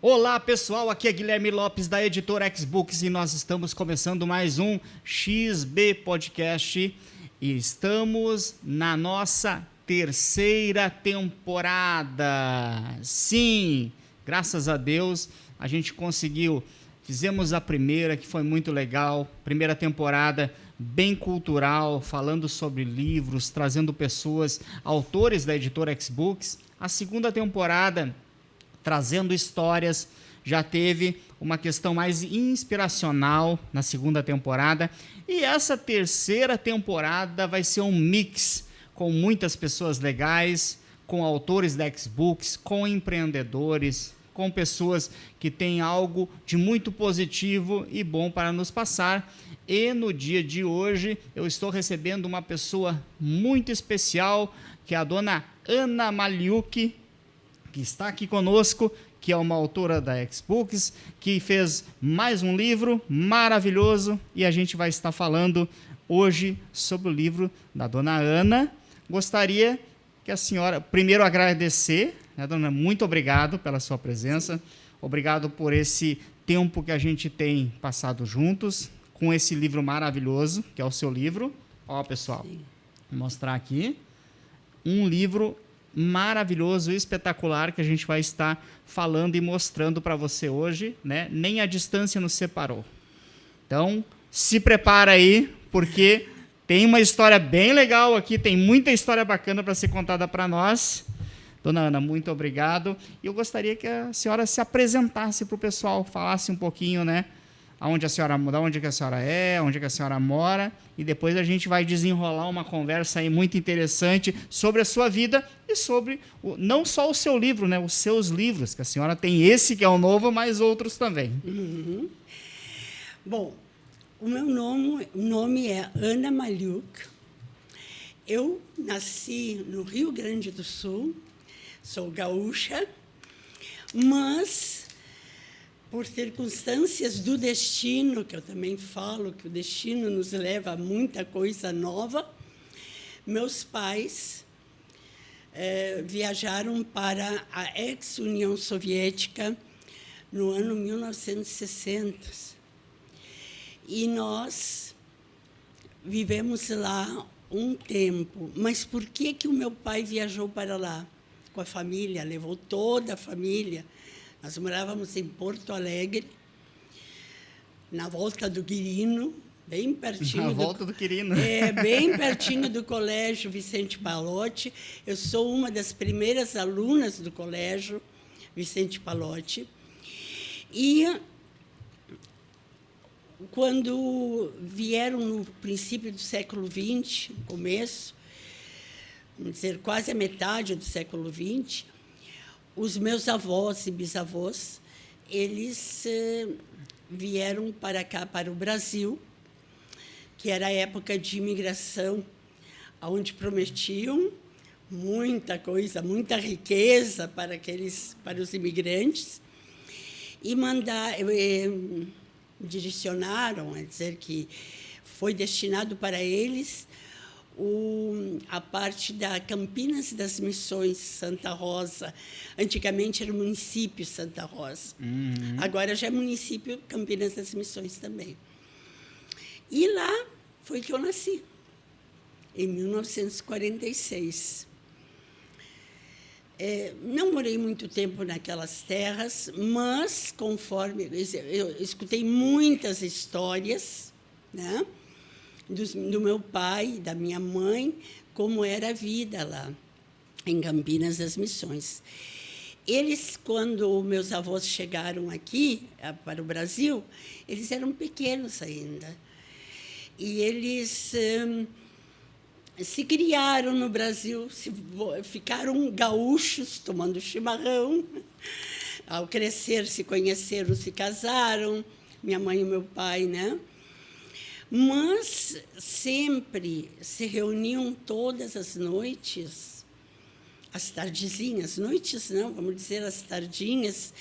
Olá pessoal, aqui é Guilherme Lopes da Editora Xbooks e nós estamos começando mais um XB Podcast e estamos na nossa terceira temporada. Sim, graças a Deus a gente conseguiu, fizemos a primeira que foi muito legal, primeira temporada bem cultural, falando sobre livros, trazendo pessoas, autores da Editora Xbooks. A segunda temporada trazendo histórias, já teve uma questão mais inspiracional na segunda temporada, e essa terceira temporada vai ser um mix com muitas pessoas legais, com autores da Xbooks, com empreendedores, com pessoas que têm algo de muito positivo e bom para nos passar. E no dia de hoje eu estou recebendo uma pessoa muito especial, que é a dona Ana Maliuk, que está aqui conosco, que é uma autora da Xbooks, que fez mais um livro maravilhoso, e a gente vai estar falando hoje sobre o livro da dona Ana. Gostaria que a senhora, primeiro agradecer, né, dona, muito obrigado pela sua presença, obrigado por esse tempo que a gente tem passado juntos, com esse livro maravilhoso, que é o seu livro. Ó, pessoal, vou mostrar aqui, um livro maravilhoso, espetacular, que a gente vai estar falando e mostrando para você hoje, né? Nem a distância nos separou. Então, se prepara aí, porque tem uma história bem legal aqui, tem muita história bacana para ser contada para nós. Dona Ana, muito obrigado. E eu gostaria que a senhora se apresentasse para o pessoal, falasse um pouquinho, né? Da onde que a senhora é, onde que a senhora mora, e depois a gente vai desenrolar uma conversa aí muito interessante sobre a sua vida e sobre não só o seu livro, né, os seus livros, que a senhora tem esse que é o novo, mas outros também. Uhum. Bom, o meu nome é Ana Maliuk. Eu nasci no Rio Grande do Sul, sou gaúcha, mas por circunstâncias do destino, que eu também falo que o destino nos leva a muita coisa nova, meus pais viajaram para a ex-União Soviética no ano 1960. E nós vivemos lá um tempo. Mas por que o meu pai viajou para lá? Com a família, levou toda a família. Nós morávamos em Porto Alegre, na volta do Quirino, bem pertinho. Na volta do Quirino. Bem pertinho do Colégio Vicente Pallotti. Eu sou uma das primeiras alunas do Colégio Vicente Pallotti. E quando vieram no princípio do século XX, no começo, vamos dizer, quase a metade do século XX, os meus avós e bisavós, eles vieram para cá, para o Brasil, que era a época de imigração, onde prometiam muita coisa, muita riqueza para os imigrantes, e direcionaram, a dizer que foi destinado para eles a parte da Campinas das Missões, Santa Rosa. Antigamente era o município Santa Rosa. Uhum. Agora já é município Campinas das Missões também. E lá foi que eu nasci, em 1946. Não morei muito tempo naquelas terras, mas, conforme eu escutei muitas histórias, né, do meu pai, da minha mãe, como era a vida lá, em Campinas das Missões. Eles, quando meus avós chegaram aqui, para o Brasil, eles eram pequenos ainda. E eles se criaram no Brasil, ficaram gaúchos, tomando chimarrão. Ao crescer, se conheceram, se casaram, minha mãe e meu pai, né? Mas sempre se reuniam todas as noites, as tardezinhas, noites não, vamos dizer as tardinhas,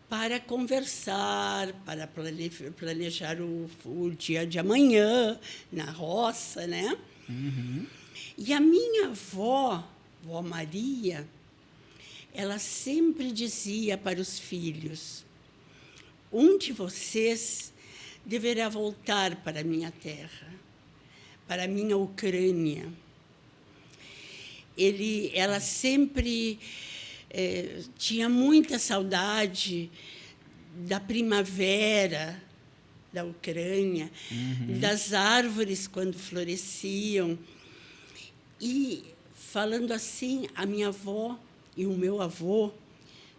para conversar, para planejar o dia de amanhã, na roça, né? Uhum. E a minha avó Maria, ela sempre dizia para os filhos: um de vocês deverá voltar para a minha terra, para a minha Ucrânia. Ela sempre tinha muita saudade da primavera da Ucrânia, das árvores quando floresciam. E, falando assim, a minha avó e o meu avô,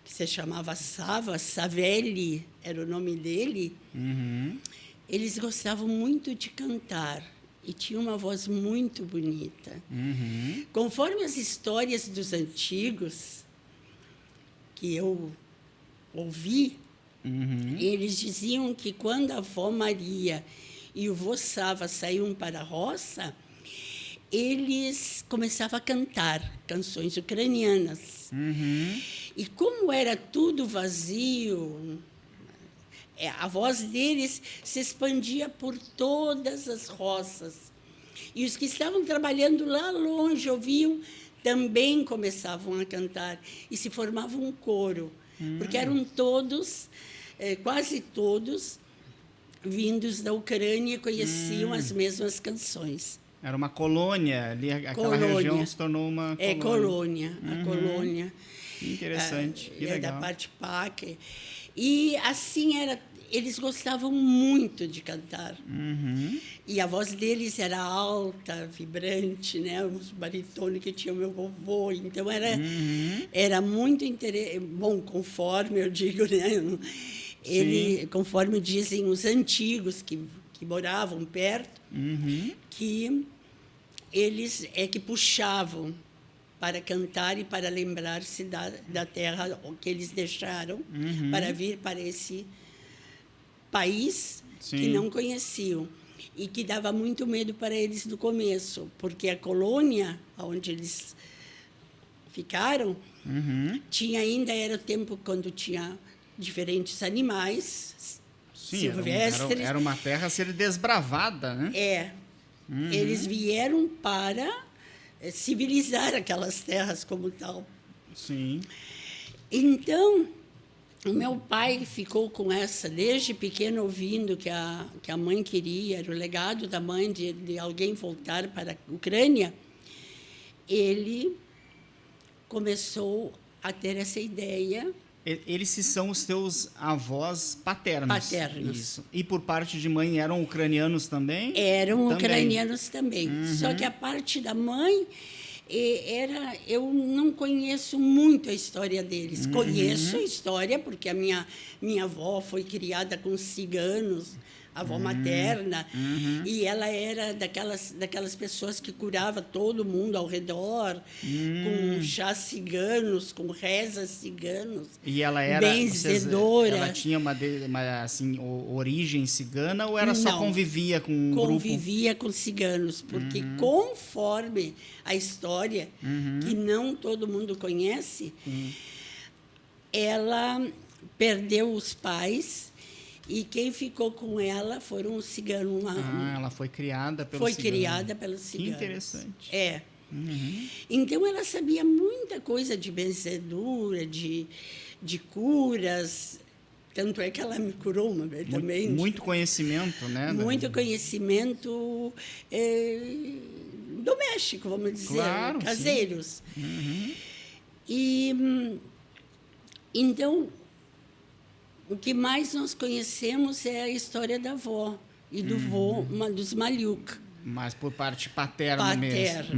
que se chamava Savelli, era o nome dele, eles gostavam muito de cantar e tinham uma voz muito bonita. Conforme as histórias dos antigos que eu ouvi, eles diziam que quando a avó Maria e o vô Sava saíam para a roça, eles começavam a cantar canções ucranianas. E como era tudo vazio, a voz deles se expandia por todas as roças. E os que estavam trabalhando lá longe ouviam, também começavam a cantar. E se formava um coro, porque eram todos, quase todos, vindos da Ucrânia e conheciam as mesmas canções. Era uma colônia ali, aquela região se tornou uma colônia. Colônia, a colônia. Que interessante, que legal. Da parte PAC. E assim eles gostavam muito de cantar. E a voz deles era alta, vibrante, né? Os baritones que tinha o meu vovô. Então, era muito interessante. Bom, conforme eu digo, né? Conforme dizem os antigos que moravam perto, que eles que puxavam para cantar e para lembrar-se da terra que eles deixaram para vir para esse país que não conheciam e que dava muito medo para eles no começo, porque a colônia onde eles ficaram era o tempo quando tinha diferentes animais silvestres. Era uma terra a ser desbravada, né? Eles vieram para civilizar aquelas terras como tal. Sim. Então, o meu pai ficou com essa, desde pequeno, ouvindo que a mãe queria, era o legado da mãe de alguém voltar para a Ucrânia. Ele começou a ter essa ideia. Eles são os teus avós paternos. Paternos. Isso. E por parte de mãe eram ucranianos também? Eram ucranianos também. Só que a parte da mãe, eu não conheço muito a história deles. Conheço a história, porque a minha avó foi criada com ciganos, a avó materna, e ela era daquelas pessoas que curava todo mundo ao redor, com chás ciganos, com rezas ciganos. E ela era benzedora. Ela tinha uma assim, origem cigana ou era só convivia com um grupo? Convivia com ciganos, porque conforme a história, que não todo mundo conhece, ela perdeu os pais. E quem ficou com ela foram os ciganos. Ela foi criada pelos ciganos. Foi criada pelos ciganos. Que interessante. Então, ela sabia muita coisa de benzedura, de curas. Tanto é que ela me curou uma vez também. Muito conhecimento, né? Muito conhecimento doméstico, vamos dizer, claro, caseiros. E, então, o que mais nós conhecemos é a história da avó e do vô, dos Maliuk. Mas por parte paterna mesmo.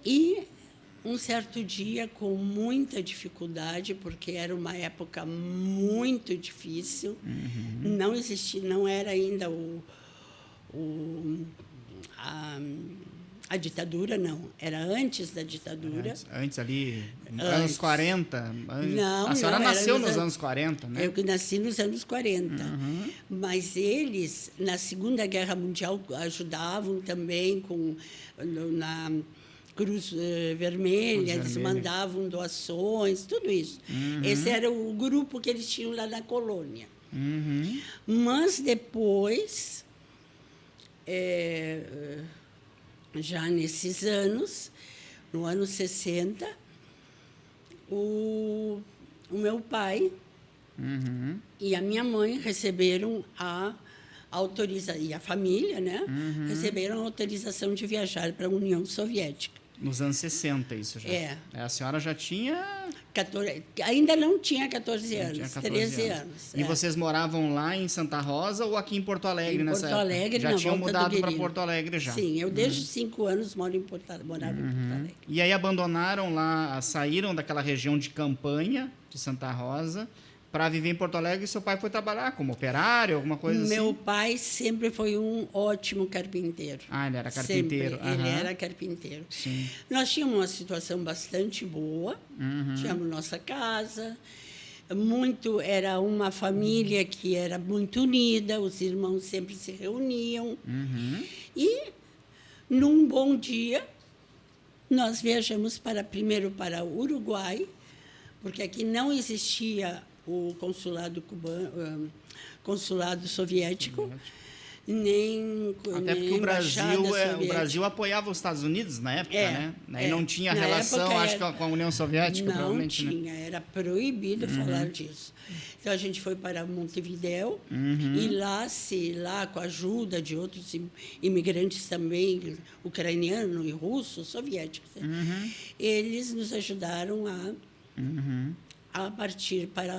E um certo dia, com muita dificuldade, porque era uma época muito difícil, não existia, não era ainda a ditadura, não. Era antes da ditadura. Antes ali, anos 40. Não, a senhora nasceu nos anos 40, né? Eu nasci nos anos 40. Mas eles, na Segunda Guerra Mundial, ajudavam também na Cruz Vermelha, eles mandavam doações, tudo isso. Esse era o grupo que eles tinham lá na colônia. Mas depois, já nesses anos, no ano 60, o meu pai e a minha mãe receberam a autorização, e a família, né? Receberam a autorização de viajar para a União Soviética. Nos anos 60, isso já. A senhora já tinha... 14, ainda não tinha 14 anos, tinha 14 13 anos. E vocês moravam lá em Santa Rosa ou aqui em Porto Alegre nessa época? Porto Alegre, já na tinham volta mudado do para Guerino. Porto Alegre já? Sim, eu desde 5 anos morava em Porto Alegre. E aí abandonaram lá, saíram daquela região de campanha de Santa Rosa para viver em Porto Alegre, e seu pai foi trabalhar como operário, alguma coisa assim? Meu pai sempre foi um ótimo carpinteiro. Ah, ele era carpinteiro. Sempre, ele era carpinteiro. Sim. Nós tínhamos uma situação bastante boa, tínhamos nossa casa, era uma família que era muito unida, os irmãos sempre se reuniam. E, num bom dia, nós viajamos primeiro para o Uruguai, porque aqui não existia o consulado cubano, consulado soviético, nem até porque o Brasil apoiava os Estados Unidos na época, né? E não tinha relação, acho que com a União Soviética, provavelmente. Não tinha, era proibido falar disso. Então a gente foi para Montevidéu e lá com a ajuda de outros imigrantes também, ucranianos e russos, soviéticos, eles nos ajudaram a partir para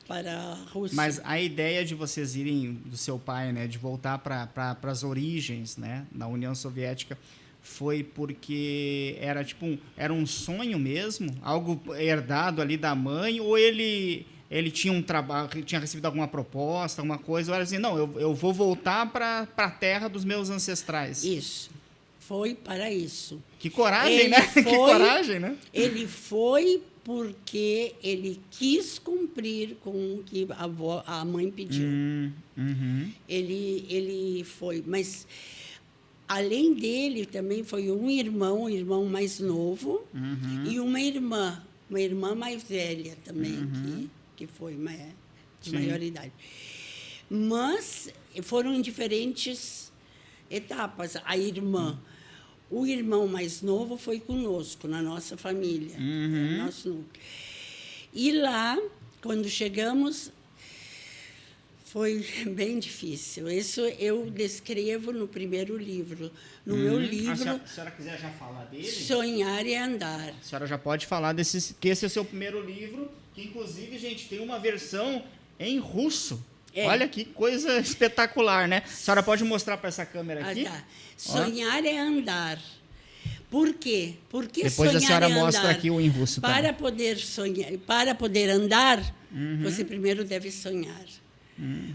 a Rússia. Mas a ideia de vocês irem, do seu pai, né, de voltar para as origens, né, na União Soviética, foi porque era era um sonho mesmo, algo herdado ali da mãe, ou ele tinha um trabalho, tinha recebido alguma proposta, alguma coisa, ou era assim, não, eu vou voltar para a terra dos meus ancestrais. Isso. Foi para isso. Que coragem, né? Que coragem, né? Ele foi porque ele quis cumprir com o que a mãe pediu. Ele foi, mas além dele também foi um irmão mais novo e uma irmã mais velha também, que foi de maior idade. Mas foram em diferentes etapas. A irmã, o irmão mais novo foi conosco, na nossa família, nosso núcleo. E lá, quando chegamos, foi bem difícil. Isso eu descrevo no primeiro livro. No meu livro... Se a senhora quiser já falar dele... Sonhar e Andar. A senhora já pode falar que esse é o seu primeiro livro, que, inclusive, gente, tem uma versão em russo. Olha que coisa espetacular, né? A senhora pode mostrar para essa câmera aqui? Tá. Sonhar é andar. Por quê? Porque depois sonhar a senhora é mostra andar. Aqui o em russo. Para poder sonhar, para poder andar, você primeiro deve sonhar.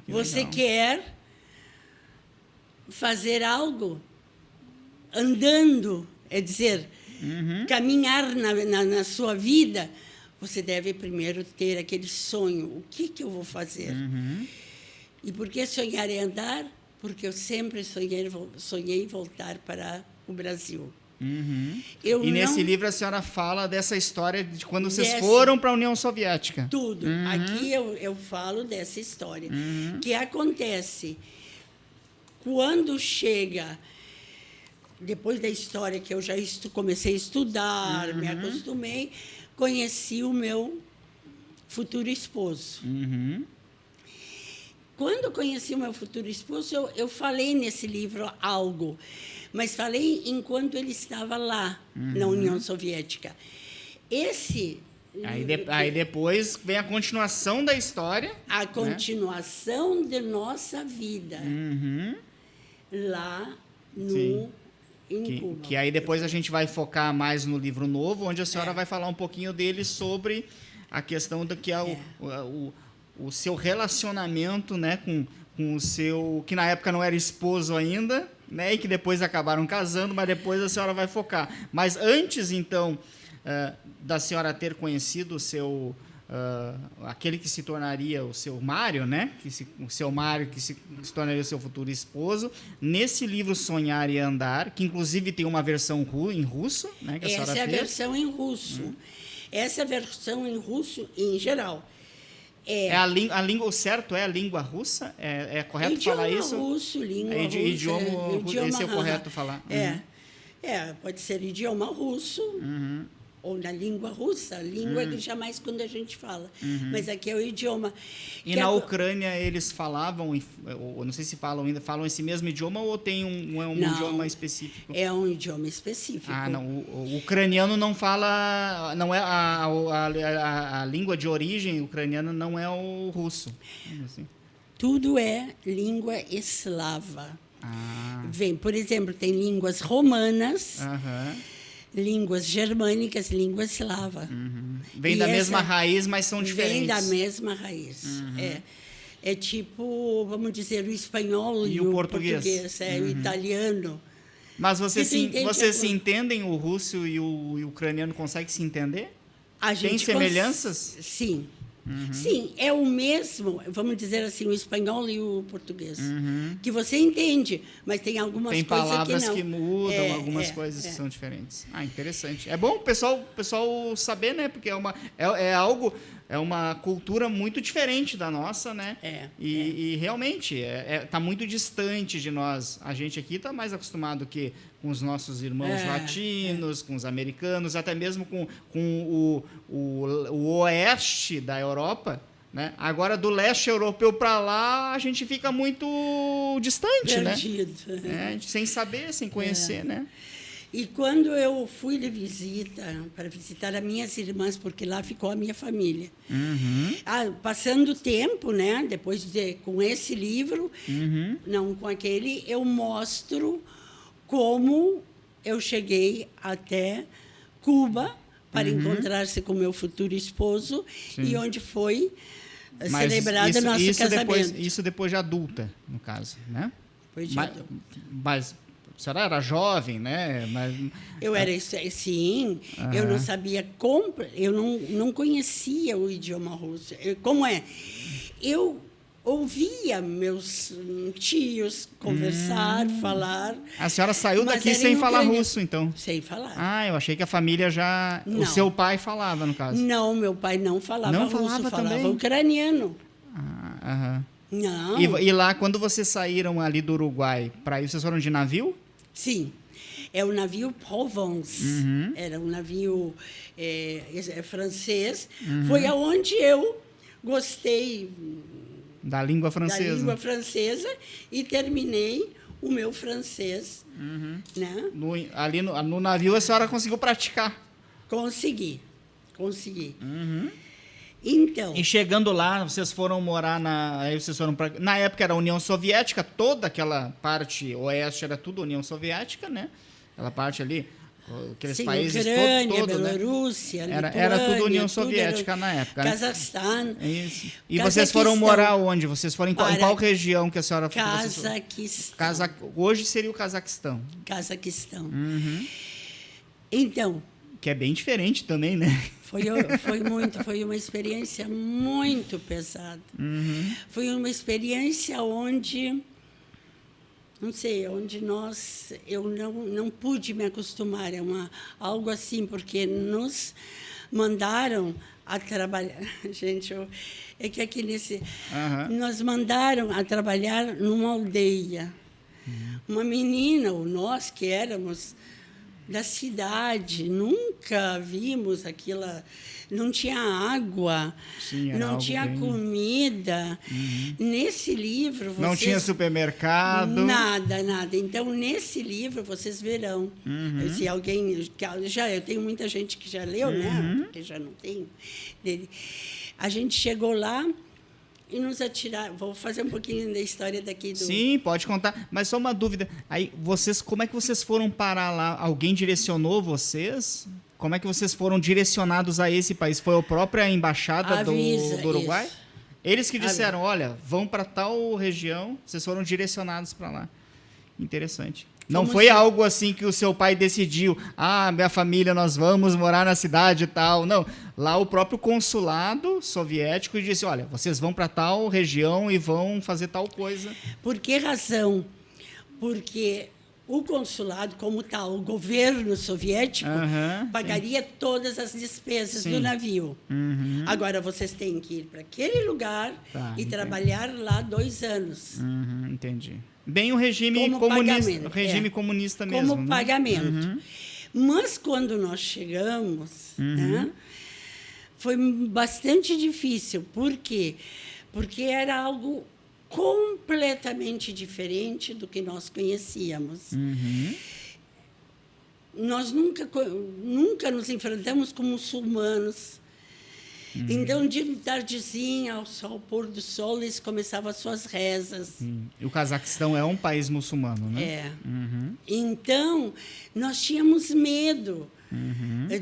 Você legal. quer fazer algo andando, é dizer, caminhar na sua vida, você deve primeiro ter aquele sonho. O que eu vou fazer? E por que sonhar é andar? Porque eu sempre sonhei voltar para o Brasil. Nesse livro a senhora fala dessa história de quando vocês foram para a União Soviética. Tudo. Aqui eu falo dessa história. Que acontece quando chega, depois da história que eu já comecei a estudar, me acostumei, conheci o meu futuro esposo. Quando conheci o meu futuro esposo, eu falei nesse livro algo, mas falei enquanto ele estava lá, na União Soviética. Aí depois vem a continuação da história. A continuação de nossa vida. Lá em Cuba. Que aí depois a gente vai focar mais no livro novo, onde a senhora vai falar um pouquinho dele sobre a questão do que é o seu relacionamento, né, com o seu... que na época não era esposo ainda, né, e que depois acabaram casando, mas depois a senhora vai focar. Mas antes, então, da senhora ter conhecido o seu... aquele que se tornaria o seu Mário, né? O seu Mário que se tornaria o seu futuro esposo. Nesse livro Sonhar e Andar, que inclusive tem uma versão em russo, né? Que a senhora fez. A versão em russo. Essa versão em russo, em geral. A língua, o certo é a língua russa? É correto idioma falar isso? Russo, língua russa. Idioma esse é o correto falar. Pode ser idioma russo. ou na língua russa, língua que jamais quando a gente fala, mas aqui é o idioma. E na Ucrânia eles falavam, ou não sei se falam ainda, falam esse mesmo idioma ou tem um idioma específico? É um idioma específico. Ah, não, o ucraniano não fala, não é a língua de origem ucraniana não é o russo. Assim. Tudo é língua eslava. Ah. Vem, por exemplo, tem línguas romanas, línguas germânicas, língua eslava. Vem da mesma raiz, mas são diferentes. Vem da mesma raiz. É tipo, vamos dizer, o espanhol e o português, o italiano. Mas vocês se entendem, o russo e o ucraniano conseguem se entender? Tem semelhanças? Sim. Sim, é o mesmo, vamos dizer assim, o espanhol e o português. Que você entende, mas tem algumas coisas que não. Tem palavras que mudam, algumas coisas que são diferentes. Ah, interessante. É bom o pessoal saber, né? Porque é uma cultura muito diferente da nossa, né? E realmente está muito distante de nós. A gente aqui está mais acostumado com os nossos irmãos latinos, com os americanos, até mesmo com o oeste da Europa. Né? Agora, do leste europeu para lá, a gente fica muito distante, perdido, né? Sem saber, sem conhecer, né? E quando eu fui de visita, para visitar as minhas irmãs, porque lá ficou a minha família. Passando o tempo, né? Depois com esse livro, não com aquele, eu mostro como eu cheguei até Cuba para encontrar-se com meu futuro esposo. Sim. E onde foi celebrado nosso casamento. Isso depois de adulta, no caso, né? Depois de adulta. Mas a senhora era jovem, né? Eu era, sim. Eu não sabia eu não conhecia o idioma russo. Como é? Eu ouvia meus tios conversar, falar. A senhora saiu daqui sem falar russo, então? Sem falar. Ah, eu achei que a família já... Não. O seu pai falava, no caso? Não, meu pai não falava russo, falava também? Ucraniano. Não. E lá, quando vocês saíram ali do Uruguai, para ir, vocês foram de navio? Sim. É o navio Provence. Era um navio francês. Foi aonde eu gostei da língua francesa. Da língua francesa e terminei o meu francês. Né? Ali no navio a senhora conseguiu praticar? Consegui. Então, e chegando lá, vocês foram morar na época era a União Soviética, toda aquela parte oeste era tudo União Soviética, né? Aquela parte ali, aqueles países Ucrânia, todo, Bielorrússia, né? Era tudo União Soviética na época, né? Cazaquistão. Isso. E vocês foram morar onde? Vocês foram em qual região que a senhora foi? Cazaquistão. Hoje seria o Cazaquistão. Cazaquistão. Então, que é bem diferente também, né? Foi uma experiência muito pesada. Foi uma experiência onde, não sei, eu não pude me acostumar, algo assim, porque nos mandaram a trabalhar, gente, é que aqui nos mandaram a trabalhar numa aldeia. Uma menina, ou nós que éramos da cidade, nunca vimos aquilo, não tinha água, não tinha comida. Nesse livro... não tinha supermercado? Nada. Então, nesse livro, vocês verão. Se alguém... eu tenho muita gente que já leu, né? Porque já não tem. A gente chegou lá e nos atiraram. Vou fazer um pouquinho da história daqui do... Sim, pode contar. Mas só uma dúvida. Aí, como é que vocês foram parar lá? Alguém direcionou vocês? Como é que vocês foram direcionados a esse país? Foi a própria embaixada do Uruguai? Isso. Eles que disseram, olha, vão para tal região, vocês foram direcionados para lá. Interessante. Não foi algo assim que o seu pai decidiu, minha família, nós vamos morar na cidade e tal. Não, lá o próprio consulado soviético disse, olha, vocês vão para tal região e vão fazer tal coisa. Por que razão? Porque o consulado, como tal, o governo soviético, pagaria todas as despesas do navio. Agora, vocês têm que ir para aquele lugar e trabalhar lá 2 anos. Entendi. Bem o regime comunista, comunista mesmo. Como pagamento. Mas quando nós chegamos, né, foi bastante difícil. Por quê? Porque era algo completamente diferente do que nós conhecíamos. Nós nunca nos enfrentamos com muçulmanos. Então, de tardezinha, ao pôr do sol, eles começavam as suas rezas. E o Cazaquistão é um país muçulmano, né? É. Então, nós tínhamos medo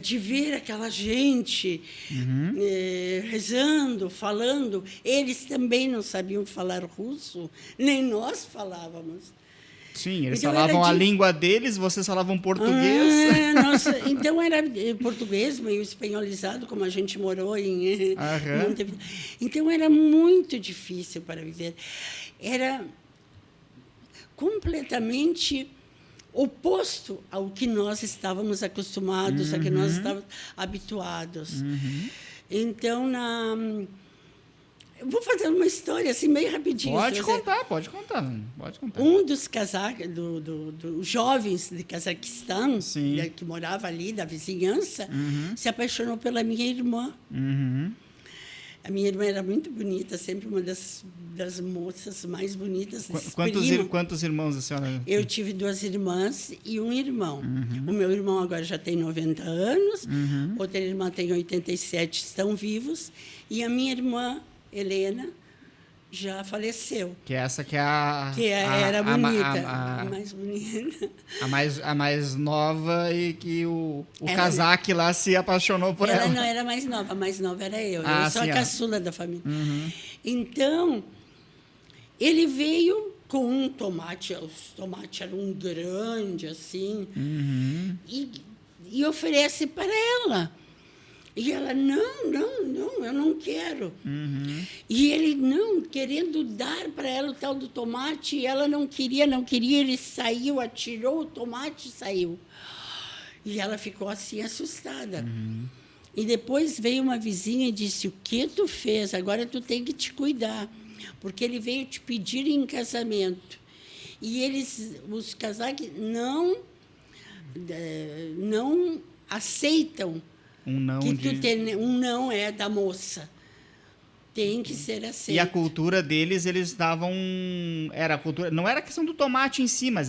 de ver aquela gente rezando, falando. Eles também não sabiam falar russo, nem nós falávamos. Sim, eles Então, falavam a língua deles, vocês falavam português. Então, era português meio espanholizado, como a gente morou em Montevideo. Então, era muito difícil para viver. Era completamente oposto ao que nós estávamos acostumados, ao que nós estávamos habituados. Então, eu vou fazer uma história assim, meio rapidinho. Pode contar. Um dos dos jovens de Cazaquistão, que morava ali, da vizinhança, se apaixonou pela minha irmã. A minha irmã era muito bonita, sempre uma das moças mais bonitas. Quantos irmãos a senhora? Eu tive 2 irmãs e um irmão. O meu irmão agora já tem 90 anos, outra irmã tem 87, estão vivos, e a minha irmã, Helena, já faleceu. Que essa que é a... Que era bonita, a mais bonita. A mais nova e que o cazaque lá se apaixonou por ela. Ela não era mais nova, a mais nova era eu. Eu sou a caçula da família. Então, ele veio com um tomate, os tomates eram grandes, assim, e oferece para ela. E ela, não, eu não quero. E ele, não, querendo dar para ela o tal do tomate, e ela não queria, ele saiu, atirou o tomate e saiu. E ela ficou assim, assustada. E depois veio uma vizinha e disse, o que tu fez? Agora tu tem que te cuidar, porque ele veio te pedir em casamento. E os casaques não aceitam um não é da moça. Tem que ser aceito. E a cultura deles, eles davam... não era questão do tomate em si, mas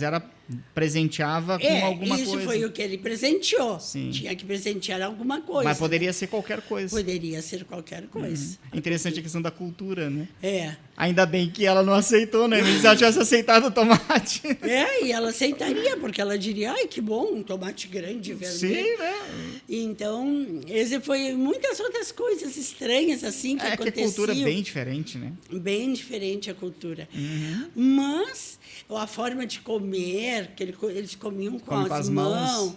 presenteava com alguma coisa. Isso foi o que ele presenteou. Sim. Tinha que presentear alguma coisa. Mas poderia ser qualquer coisa. Poderia ser qualquer coisa. Interessante a questão da cultura, né? É. Ainda bem que ela não aceitou, né? Se ela tivesse aceitado o tomate. E ela aceitaria, porque ela diria, ai, que bom, um tomate grande, vermelho. Sim, né? Então, esse foi muitas outras coisas estranhas, assim, que aconteciam. Que a cultura é bem diferente, né? Bem diferente a cultura. Mas a forma de comer, que eles comiam com as mãos.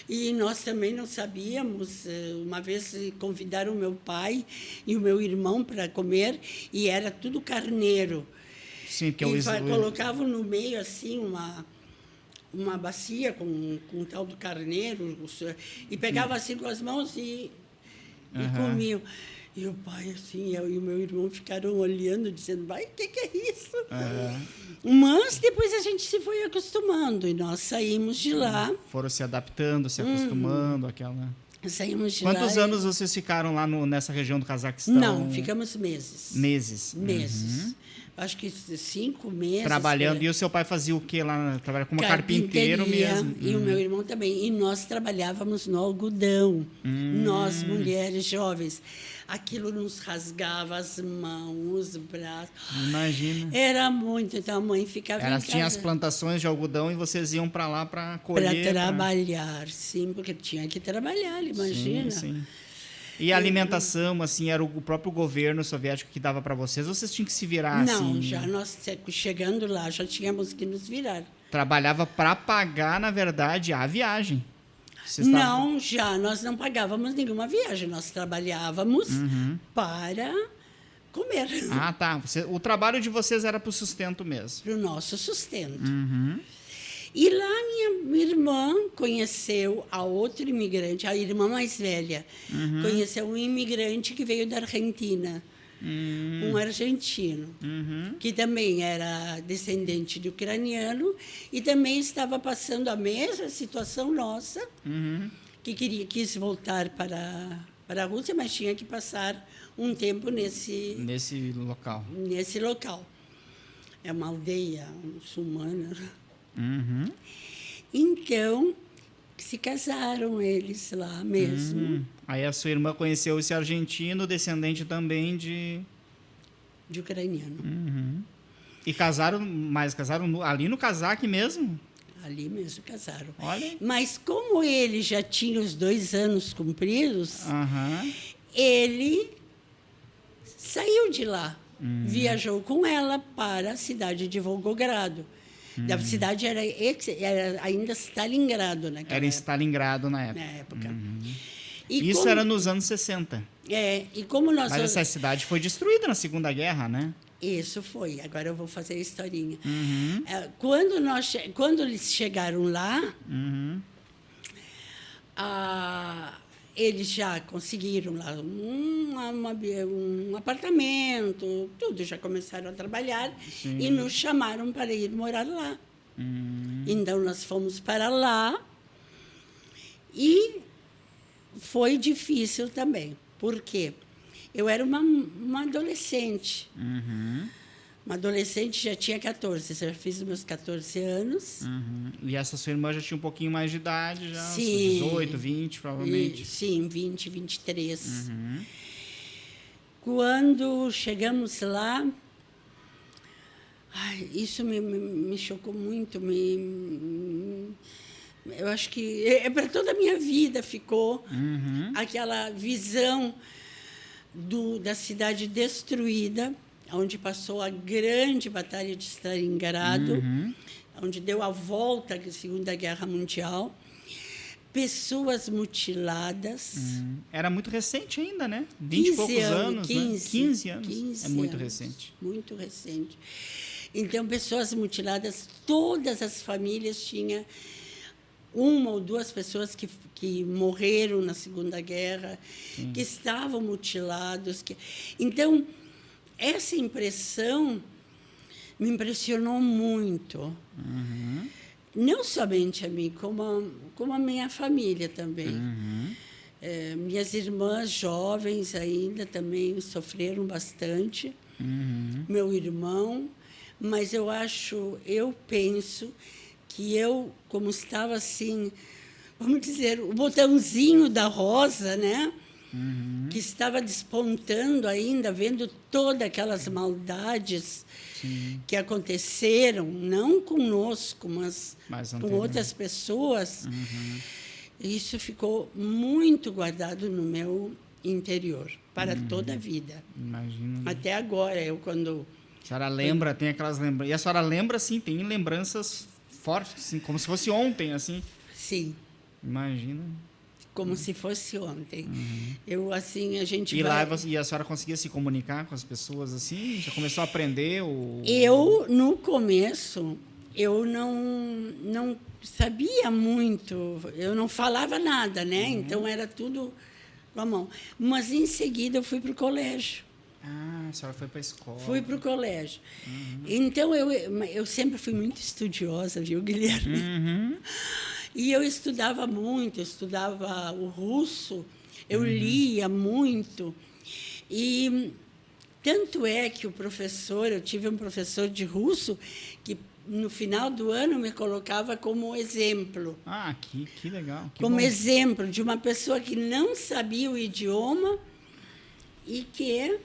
E nós também não sabíamos. Uma vez convidaram o meu pai e o meu irmão para comer, e era tudo carneiro. Sim, porque colocavam no meio, assim, uma bacia com um tal do carneiro, e pegavam assim com as mãos e comiam. E o pai, assim, eu e o meu irmão ficaram olhando, dizendo, vai, o que é isso? Mas depois a gente se foi acostumando, e nós saímos de lá. Foram se adaptando, se acostumando, Saímos de Quantos anos vocês ficaram lá nessa região do Cazaquistão? Não, ficamos meses. Meses. Acho que 5 meses. Trabalhando. E o seu pai fazia o quê lá? Trabalhava como carpinteiro mesmo? E o meu irmão também. E nós trabalhávamos no algodão. Nós, mulheres jovens. Aquilo nos rasgava as mãos, os braços. Imagina. Era muito. Então a mãe ficava em casa. Tinha as plantações de algodão e vocês iam para lá para colher? Para trabalhar, sim, porque tinha que trabalhar, imagina. Sim. E a alimentação, assim, era o próprio governo soviético que dava para vocês? Ou vocês tinham que se virar, Não, assim? já nós, chegando lá, já tínhamos que nos virar. Trabalhava para pagar, na verdade, a viagem? Não, nós não pagávamos nenhuma viagem. Nós trabalhávamos para comer. Ah, tá. O trabalho de vocês era para o sustento mesmo? Para o nosso sustento. E lá minha irmã conheceu a outra imigrante, a irmã mais velha. Conheceu um imigrante que veio da Argentina. um argentino, que também era descendente de ucraniano e também estava passando a mesma situação nossa, que quis voltar para a Rússia, mas tinha que passar um tempo nesse local. É uma aldeia muçulmana. Então, se casaram eles lá mesmo. Aí a sua irmã conheceu esse argentino, descendente também de ucraniano. E casaram ali no casaque mesmo? Ali mesmo casaram. Olha. Mas como ele já tinha os 2 anos cumpridos, ele saiu de lá. Viajou com ela para a cidade de Volgogrado. A cidade era ainda Stalingrado naquela época. Era em Stalingrado na época. Isso era nos anos 60. E como nós... Mas essa cidade foi destruída na Segunda Guerra, né? Isso foi. Agora eu vou fazer a historinha. Quando eles chegaram lá, eles já conseguiram lá um apartamento, tudo, já começaram a trabalhar. Sim. E nos chamaram para ir morar lá. Então, nós fomos para lá e foi difícil também. Por quê? Eu era uma adolescente. Uma adolescente, já tinha 14, já fiz os meus 14 anos. E essa sua irmã já tinha um pouquinho mais de idade, já? Sim. 18, 20, provavelmente. Sim, 20, 23. Quando chegamos lá, isso me chocou muito. Eu acho que para toda a minha vida ficou aquela visão da cidade destruída, onde passou a grande Batalha de Stalingrado, onde deu a volta à Segunda Guerra Mundial, pessoas mutiladas. Era muito recente ainda, né? 20 e poucos anos, 15 anos. 15 muito recente. Muito recente. Então, pessoas mutiladas, todas as famílias tinham 1 ou 2 pessoas que morreram na Segunda Guerra, que estavam mutilados. Então, essa impressão me impressionou muito. Não somente a mim, como a minha família também. Minhas irmãs jovens ainda também sofreram bastante. Meu irmão. Mas eu penso que eu, como estava assim, vamos dizer, o botãozinho da rosa, né? Que estava despontando ainda, vendo todas aquelas maldades que aconteceram, não conosco, mas com outras pessoas. Isso ficou muito guardado no meu interior, para toda a vida. Imagino. Até agora, quando... A senhora lembra, tem aquelas lembranças... E a senhora lembra, assim, tem lembranças fortes, assim, como se fosse ontem, assim? Sim. Imagina. Como se fosse ontem. Eu, assim, a gente E a senhora conseguia se comunicar com as pessoas, assim? Já começou a aprender? Eu, no começo, eu não sabia muito, eu não falava nada, né? Então, era tudo com a mão. Mas, em seguida, eu fui para o colégio. A senhora foi para a escola. Fui para o colégio. Então, eu sempre fui muito estudiosa, viu, Guilherme? E eu estudava muito, estudava o russo, eu lia muito. E tanto é que eu tive um professor de russo que, no final do ano, me colocava como exemplo. Que legal. Como exemplo de uma pessoa que não sabia o idioma e que,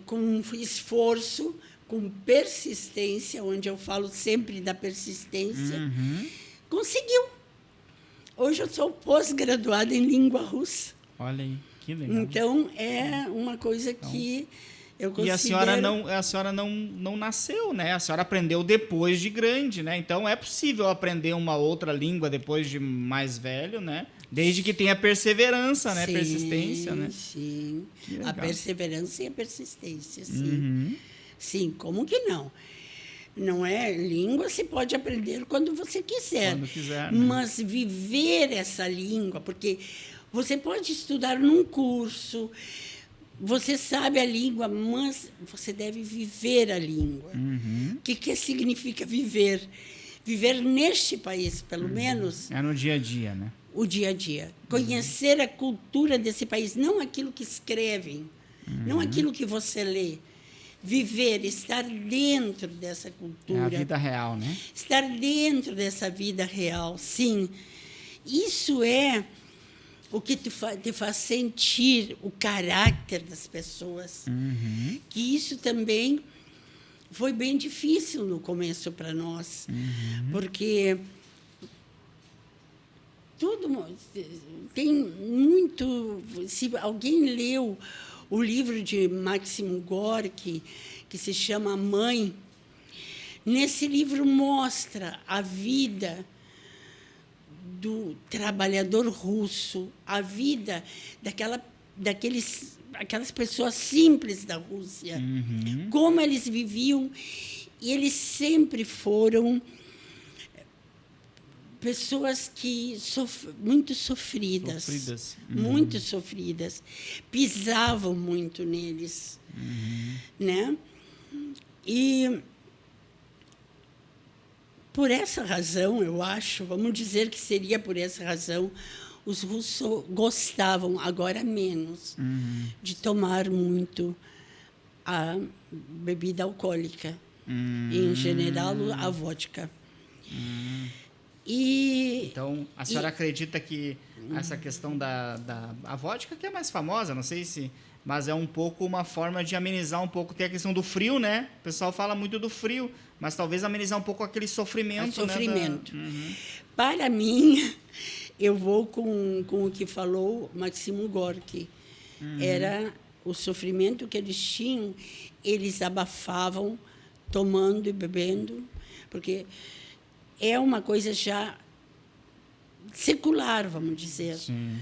com esforço, com persistência, onde eu falo sempre da persistência, conseguiu. Hoje eu sou pós-graduada em língua russa. Olha aí, que legal. Então, é uma coisa que eu considero... E a senhora não nasceu, né? A senhora aprendeu depois de grande, né? Então, é possível aprender uma outra língua depois de mais velho, né? Desde que tenha perseverança, né? Persistência, né? Sim, a perseverança e a persistência, sim. Sim, como que não? Não é? Língua se pode aprender quando você quiser. Quando quiser, né? Mas viver essa língua, porque você pode estudar num curso, você sabe a língua, mas você deve viver a língua. O que significa viver? Viver neste país, pelo menos. É no dia a dia, né? O dia a dia. Conhecer a cultura desse país, não aquilo que escrevem, não aquilo que você lê. Viver, estar dentro dessa cultura. É a vida real, né? Estar dentro dessa vida real, sim. Isso é o que te faz sentir o caráter das pessoas. Que isso também foi bem difícil no começo para nós, porque tudo tem muito. Se alguém leu o livro de Maximo Gorki, que se chama A Mãe, nesse livro mostra a vida do trabalhador russo, a vida aquelas pessoas simples da Rússia, como eles viviam, e eles sempre foram pessoas que muito sofridas, muito sofridas, pisavam muito neles, né? E por essa razão, eu acho, vamos dizer que seria por essa razão, os russos gostavam, agora menos, de tomar muito a bebida alcoólica, em geral a vodka. Então, a senhora acredita que essa questão a vodka, que é mais famosa, não sei se... Mas é um pouco uma forma de amenizar um pouco. Tem a questão do frio, né? O pessoal fala muito do frio, mas talvez amenizar um pouco aquele sofrimento. Né? Para mim, eu vou com o que falou Maximo Gorki. Era o sofrimento que eles tinham, eles abafavam tomando e bebendo, porque é uma coisa já secular, vamos dizer. Sim.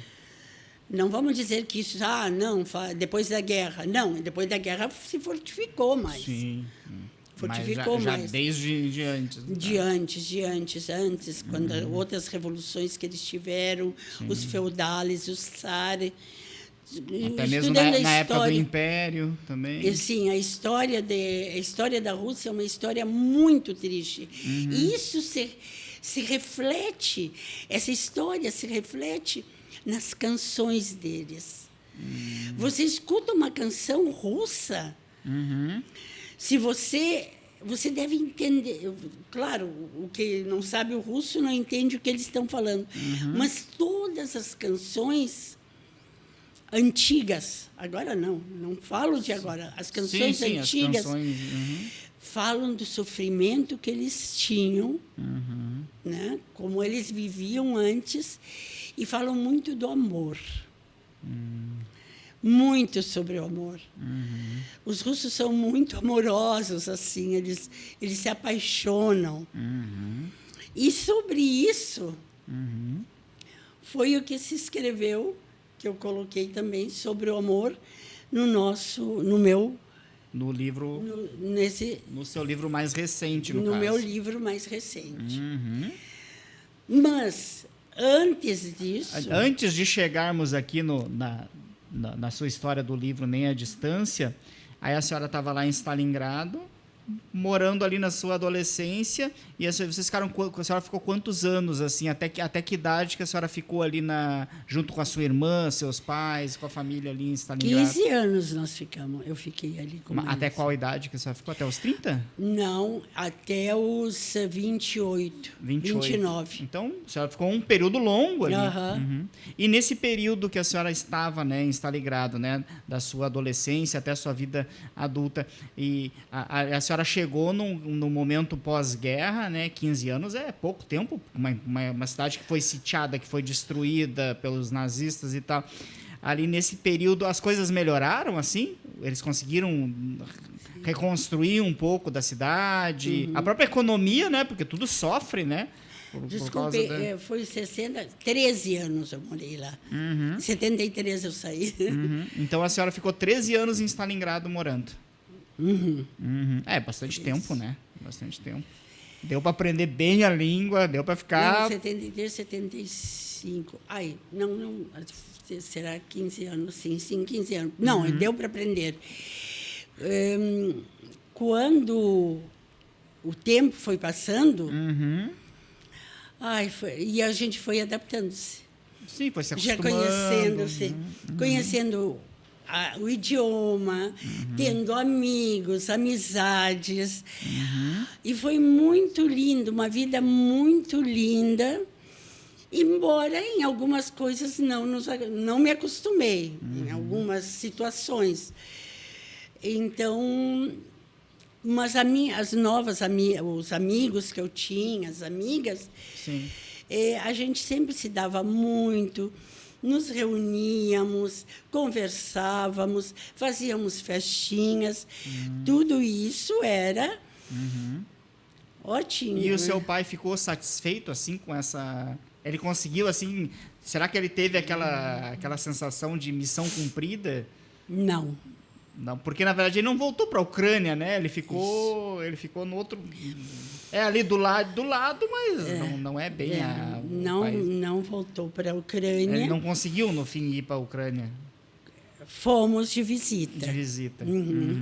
Não vamos dizer que isso, não, depois da guerra. Não, depois da guerra se fortificou mais. Sim. Fortificou já mais. desde antes. Antes, quando outras revoluções que eles tiveram, os feudales, os tsares. Até mesmo na época do Império também. Sim, a história da Rússia é uma história muito triste. E isso se reflete, essa história se reflete nas canções deles. Você escuta uma canção russa, se você deve entender. Claro, o que não sabe o russo não entende o que eles estão falando. Mas todas as canções antigas, agora não falo de agora, as canções antigas as canções, falam do sofrimento que eles tinham, né? Como eles viviam antes, e falam muito do amor. Muito sobre o amor. Os russos são muito amorosos, assim, eles se apaixonam. E sobre isso foi o que se escreveu, que eu coloquei também, sobre o amor no meu... No livro... No seu livro mais recente, no caso. No meu livro mais recente. Mas, antes disso... Antes de chegarmos aqui na sua história do livro Nem a Distância, aí a senhora estava lá em Stalingrado, morando ali na sua adolescência, e a senhora ficou quantos anos, assim, até que idade que a senhora ficou ali junto com a sua irmã, seus pais, com a família ali em Stalingrado? 15 anos eu fiquei ali com eles. Até qual idade que a senhora ficou? Até os 30? Não, até os 28. 29. Então, a senhora ficou um período longo ali. E nesse período que a senhora estava, né, em Stalingrado, né, da sua adolescência até a sua vida adulta, e a senhora chegou no momento pós-guerra, né? 15 anos é pouco tempo, uma cidade que foi sitiada, que foi destruída pelos nazistas e tal. Ali nesse período as coisas melhoraram, assim? Eles conseguiram reconstruir um pouco da cidade, a própria economia, né? Porque tudo sofre, né? Desculpe, foi 13 anos eu morei lá. Em 73 eu saí. Então a senhora ficou 13 anos em Stalingrado morando. É bastante tempo, né? Bastante tempo. Deu para aprender bem a língua, deu para ficar... Não, 73, 75. Ai, não, será 15 anos? Sim, 15 anos. Não, deu para aprender. Quando o tempo foi passando, e a gente foi adaptando-se. Sim, foi se Já acostumando. conhecendo o idioma, tendo amigos, amizades. E foi muito lindo, uma vida muito linda, embora em algumas coisas não me acostumei, em algumas situações. Então, mas os amigos que eu tinha, as amigas, Sim. A gente sempre se dava muito, nos reuníamos, conversávamos, fazíamos festinhas. Tudo isso era ótimo. E o seu pai ficou satisfeito assim com essa... Ele conseguiu assim... Será que ele teve aquela sensação de missão cumprida? Não. Não, porque na verdade ele não voltou para a Ucrânia, né? Ele ficou no outro, ali do lado, mas não é bem o país. Não voltou para a Ucrânia. Ele não conseguiu no fim ir para a Ucrânia. Fomos de visita.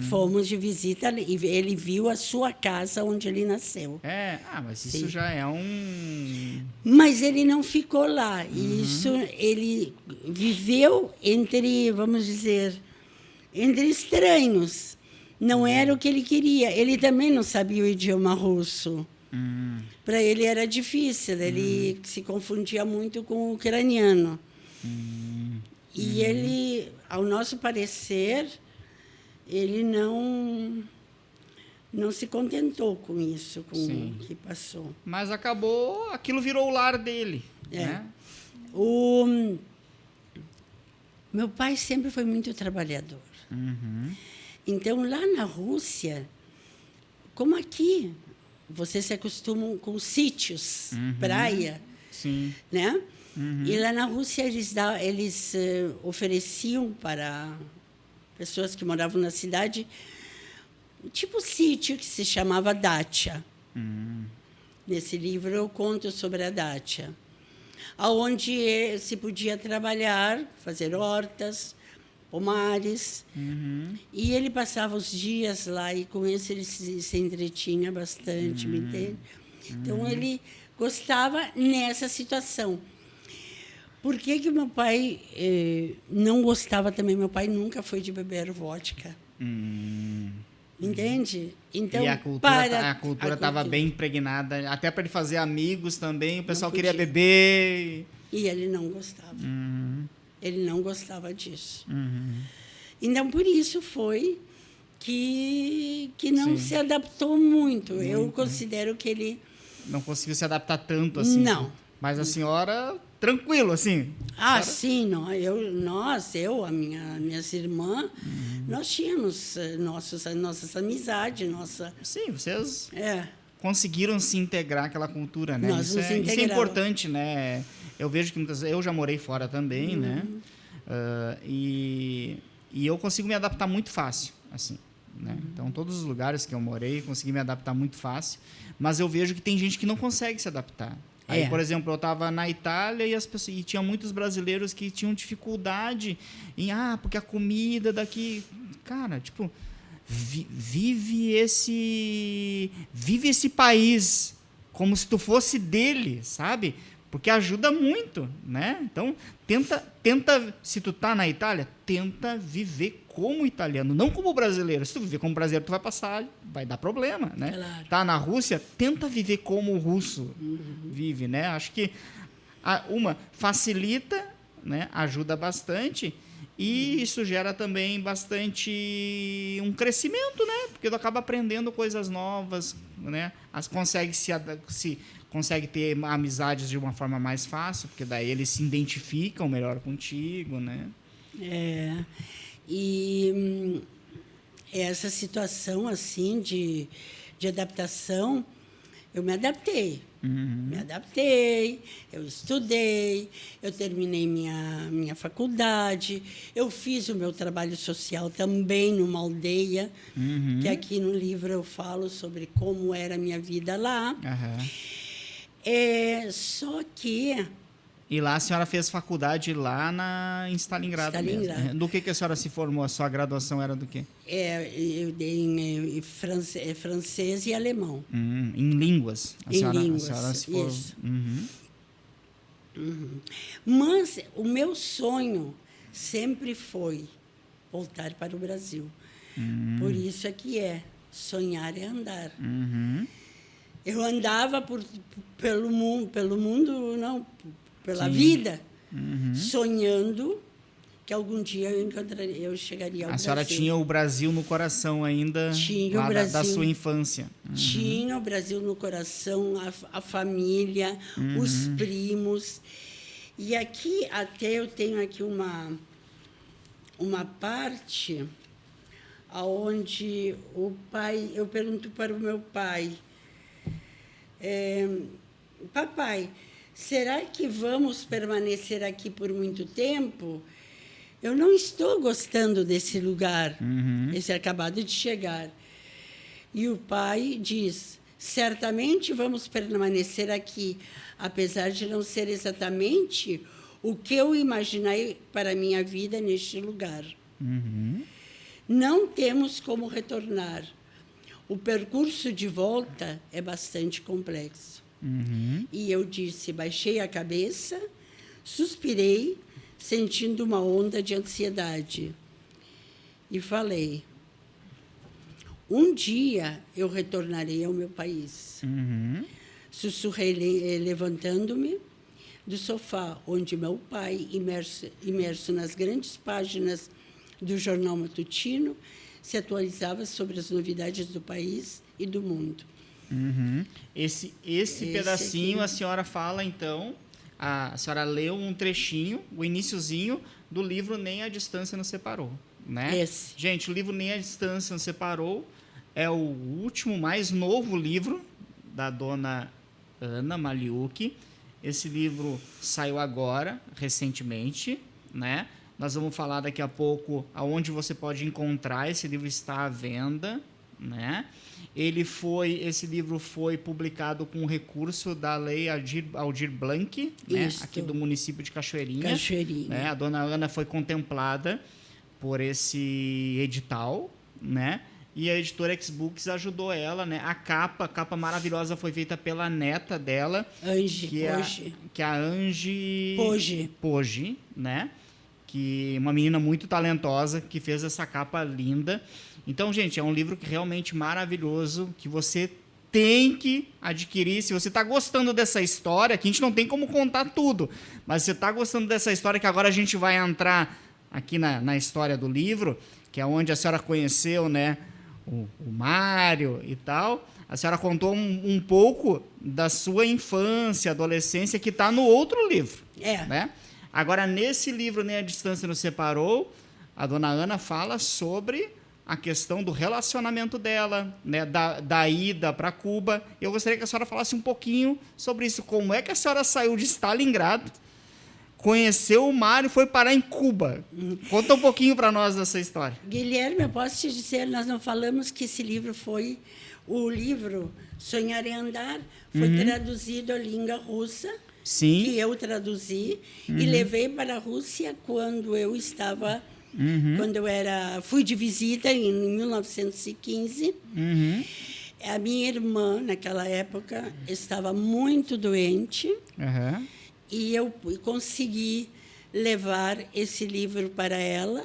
Fomos de visita e ele viu a sua casa onde ele nasceu. Mas isso já é um... Mas ele não ficou lá. Isso ele viveu entre, vamos dizer, entre estranhos. Não era o que ele queria. Ele também não sabia o idioma russo. Para ele era difícil. Ele se confundia muito com o ucraniano. E ele, ao nosso parecer, ele não se contentou com isso, com o que passou. Mas acabou, aquilo virou o lar dele. Né? O meu pai sempre foi muito trabalhador. Então, lá na Rússia, como aqui, vocês se acostumam com sítios, praia, né? E lá na Rússia eles ofereciam para pessoas que moravam na cidade tipo sítio que se chamava dacha. Nesse livro eu conto sobre a dacha, aonde se podia trabalhar, fazer hortas, pomares. E ele passava os dias lá e com isso ele se entretinha bastante, me entende? Então ele gostava nessa situação. Por que meu pai não gostava também? Meu pai nunca foi de beber vodka. Entende? Então, e a cultura estava bem impregnada, até para ele fazer amigos também, o pessoal queria beber. E ele não gostava. Ele não gostava disso. Então, por isso foi que não se adaptou muito. Eu considero que ele... Não conseguiu se adaptar tanto assim. Não. Mas a senhora, tranquilo, assim? Sim. Não, minhas irmãs, nós tínhamos nossas amizades, Sim, vocês conseguiram se integrar àquela cultura, né? Isso é importante, né? Eu vejo que eu já morei fora também, né? E eu consigo me adaptar muito fácil, assim, né? Então, todos os lugares que eu morei, consegui me adaptar muito fácil, mas eu vejo que tem gente que não consegue se adaptar. Aí, por exemplo, eu estava na Itália e tinha muitos brasileiros que tinham dificuldade em... porque a comida daqui... Cara, tipo, vive esse país como se tu fosse dele, sabe? Porque ajuda muito, né? Então, tenta, se tu tá na Itália, tenta viver como italiano, não como brasileiro. Se tu viver como brasileiro, tu vai dar problema, né? Claro. Tá na Rússia, tenta viver como o russo vive, né? Acho que facilita, né? Ajuda bastante e isso gera também bastante um crescimento, né? Porque tu acaba aprendendo coisas novas, né? Consegue ter amizades de uma forma mais fácil, porque daí eles se identificam melhor contigo, né? E essa situação assim de adaptação, eu me adaptei. Uhum. Me adaptei, eu estudei, eu terminei minha faculdade, eu fiz o meu trabalho social também numa aldeia, que aqui no livro eu falo sobre como era a minha vida lá. Aham. Só que... E lá a senhora fez faculdade lá em Stalingrado Stalingrado. mesmo. Do que a senhora se formou? A sua graduação era do quê? Eu dei em francês e alemão. Em línguas. Em línguas, A senhora se formou. isso. Uhum. Mas o meu sonho sempre foi voltar para o Brasil. Por isso é que sonhar é andar. Uhum. Eu andava pelo mundo, não, pela Sim. vida, sonhando que algum dia eu chegaria ao A Brasil. senhora tinha o Brasil no coração ainda, Tinha lá o Brasil. da sua infância. Tinha o Brasil no coração, a família, os primos. E aqui, até eu tenho aqui uma parte onde o pai, eu pergunto para o meu pai, papai, será que vamos permanecer aqui por muito tempo? Eu não estou gostando desse lugar, esse acabado de chegar. E o pai diz, certamente vamos permanecer aqui, apesar de não ser exatamente o que eu imaginei para a minha vida neste lugar. Não temos como retornar. O percurso de volta é bastante complexo. E eu disse, baixei a cabeça, suspirei, sentindo uma onda de ansiedade. E falei, um dia eu retornarei ao meu país. Sussurrei, levantando-me do sofá, onde meu pai, imerso nas grandes páginas do jornal matutino, se atualizava sobre as novidades do país e do mundo. Esse pedacinho aqui. a senhora fala, então, a senhora leu um trechinho, o iniciozinho do livro Nem a Distância Nos Separou, né? Esse. Gente, o livro Nem a Distância Nos Separou é o último, mais novo livro da dona Ana Maliuc. Esse livro saiu agora, recentemente, né? Nós vamos falar daqui a pouco aonde você pode encontrar. Esse livro está à venda, né? Esse livro foi publicado com recurso da Lei Aldir Blanc, né? Aqui do município de Cachoeirinha. Né? A dona Ana foi contemplada por esse edital, né? E a editora X-Books ajudou ela, né? A capa maravilhosa foi feita pela neta dela, que é a Angie Poggi, né? Que uma menina muito talentosa que fez essa capa linda. Então, gente, é um livro que realmente maravilhoso, que você tem que adquirir. Se você está gostando dessa história, que a gente não tem como contar tudo, mas se você está gostando dessa história, que agora a gente vai entrar aqui na história do livro, que é onde a senhora conheceu, né, o Mário e tal. A senhora contou um pouco da sua infância, adolescência, que está no outro livro. Né? Agora, nesse livro, Nem a Distância Nos Separou, a dona Ana fala sobre a questão do relacionamento dela, né, da ida para Cuba. Eu gostaria que a senhora falasse um pouquinho sobre isso. Como é que a senhora saiu de Stalingrado, conheceu o Mário e foi parar em Cuba? Conta um pouquinho para nós dessa história. Guilherme, eu posso te dizer, nós não falamos que esse livro foi... O livro Sonhar e Andar foi traduzido à língua russa. Sim. Que eu traduzi e levei para a Rússia quando eu estava... Quando fui de visita em 1915. A minha irmã, naquela época, estava muito doente e eu consegui levar esse livro para ela.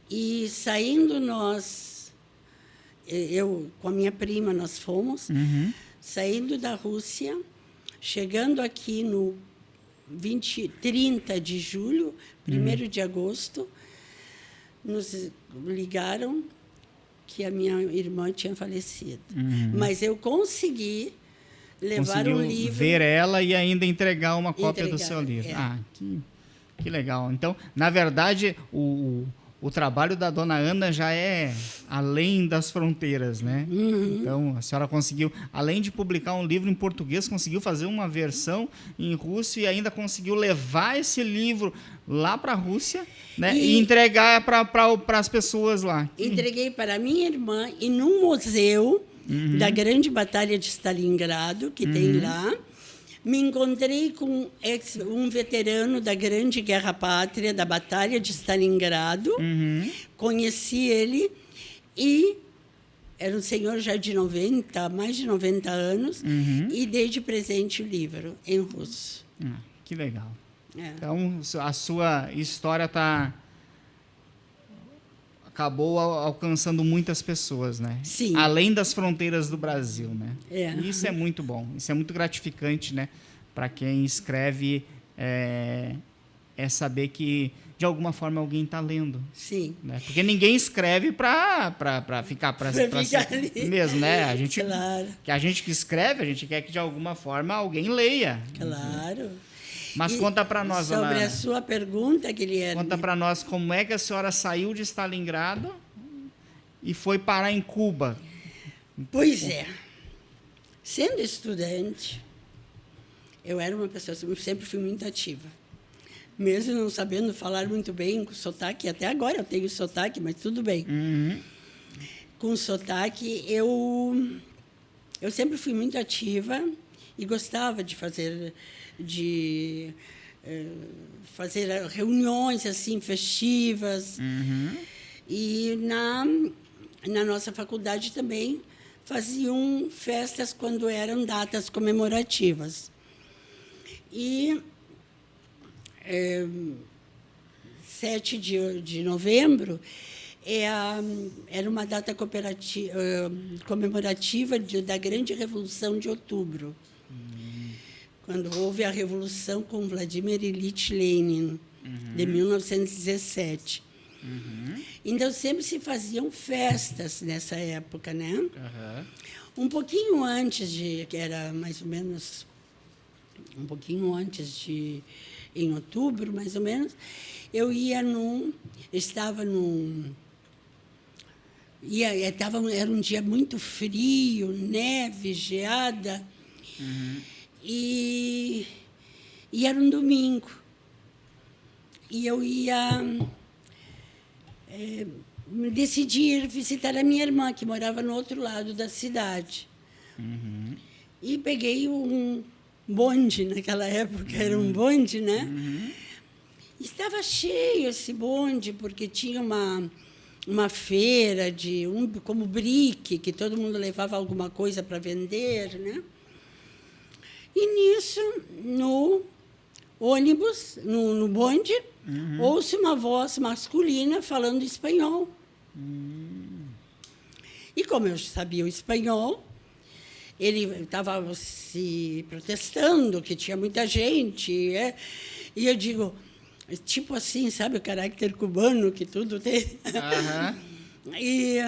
E saindo eu com a minha prima, nós fomos, saindo da Rússia, chegando aqui no 30 de julho, 1º de agosto, nos ligaram que a minha irmã tinha falecido. Mas eu consegui levar o livro... ver ela e ainda entregar uma cópia do seu livro. Que legal. Então, na verdade, o o trabalho da dona Ana já é além das fronteiras, né? Então, a senhora conseguiu, além de publicar um livro em português, conseguiu fazer uma versão em russo e ainda conseguiu levar esse livro lá para a Rússia, né? E entregar para as pessoas lá. Entreguei para minha irmã e num museu da Grande Batalha de Stalingrado, que tem lá. Me encontrei com um veterano da Grande Guerra Pátria, da Batalha de Stalingrado. Conheci ele e era um senhor já de mais de 90 anos, e dei de presente o livro em russo. Que legal. É. Então, a sua história acabou alcançando muitas pessoas, né? Sim. Além das fronteiras do Brasil, né? É. E isso é muito bom, isso é muito gratificante, né? Para quem escreve, é saber que, de alguma forma, alguém está lendo. Sim. Né? Porque ninguém escreve para ficar para si mesmo, né? A gente, claro. Que a gente que escreve, a gente quer que, de alguma forma, alguém leia. Claro. Mas conta para nós, sobre Ana, a sua pergunta, Guilherme. conta para nós como é que a senhora saiu de Stalingrado e foi parar em Cuba. Pois é. Sendo estudante, eu era uma pessoa, eu sempre fui muito ativa. Mesmo não sabendo falar muito bem com sotaque, até agora eu tenho sotaque, mas tudo bem. Com sotaque, eu sempre fui muito ativa e gostava de fazer reuniões assim festivas. E na nossa faculdade também faziam festas quando eram datas comemorativas. E 7 de novembro era uma data comemorativa da Grande Revolução de Outubro, quando houve a Revolução com Vladimir Ilyich Lenin, de 1917. Então, sempre se faziam festas nessa época, né? Um pouquinho antes que era mais ou menos, um pouquinho antes em outubro, mais ou menos, eu era um dia muito frio, neve, geada, e era um domingo. E eu decidi ir visitar a minha irmã, que morava no outro lado da cidade. E peguei um bonde, naquela época era um bonde, né? Estava cheio esse bonde, porque tinha uma feira como brick, que todo mundo levava alguma coisa para vender, né? E nisso, no ônibus, no bonde, ouço uma voz masculina falando espanhol. E como eu sabia o espanhol, ele estava se protestando, que tinha muita gente. E eu digo, tipo assim, sabe, o caráter cubano que tudo tem. E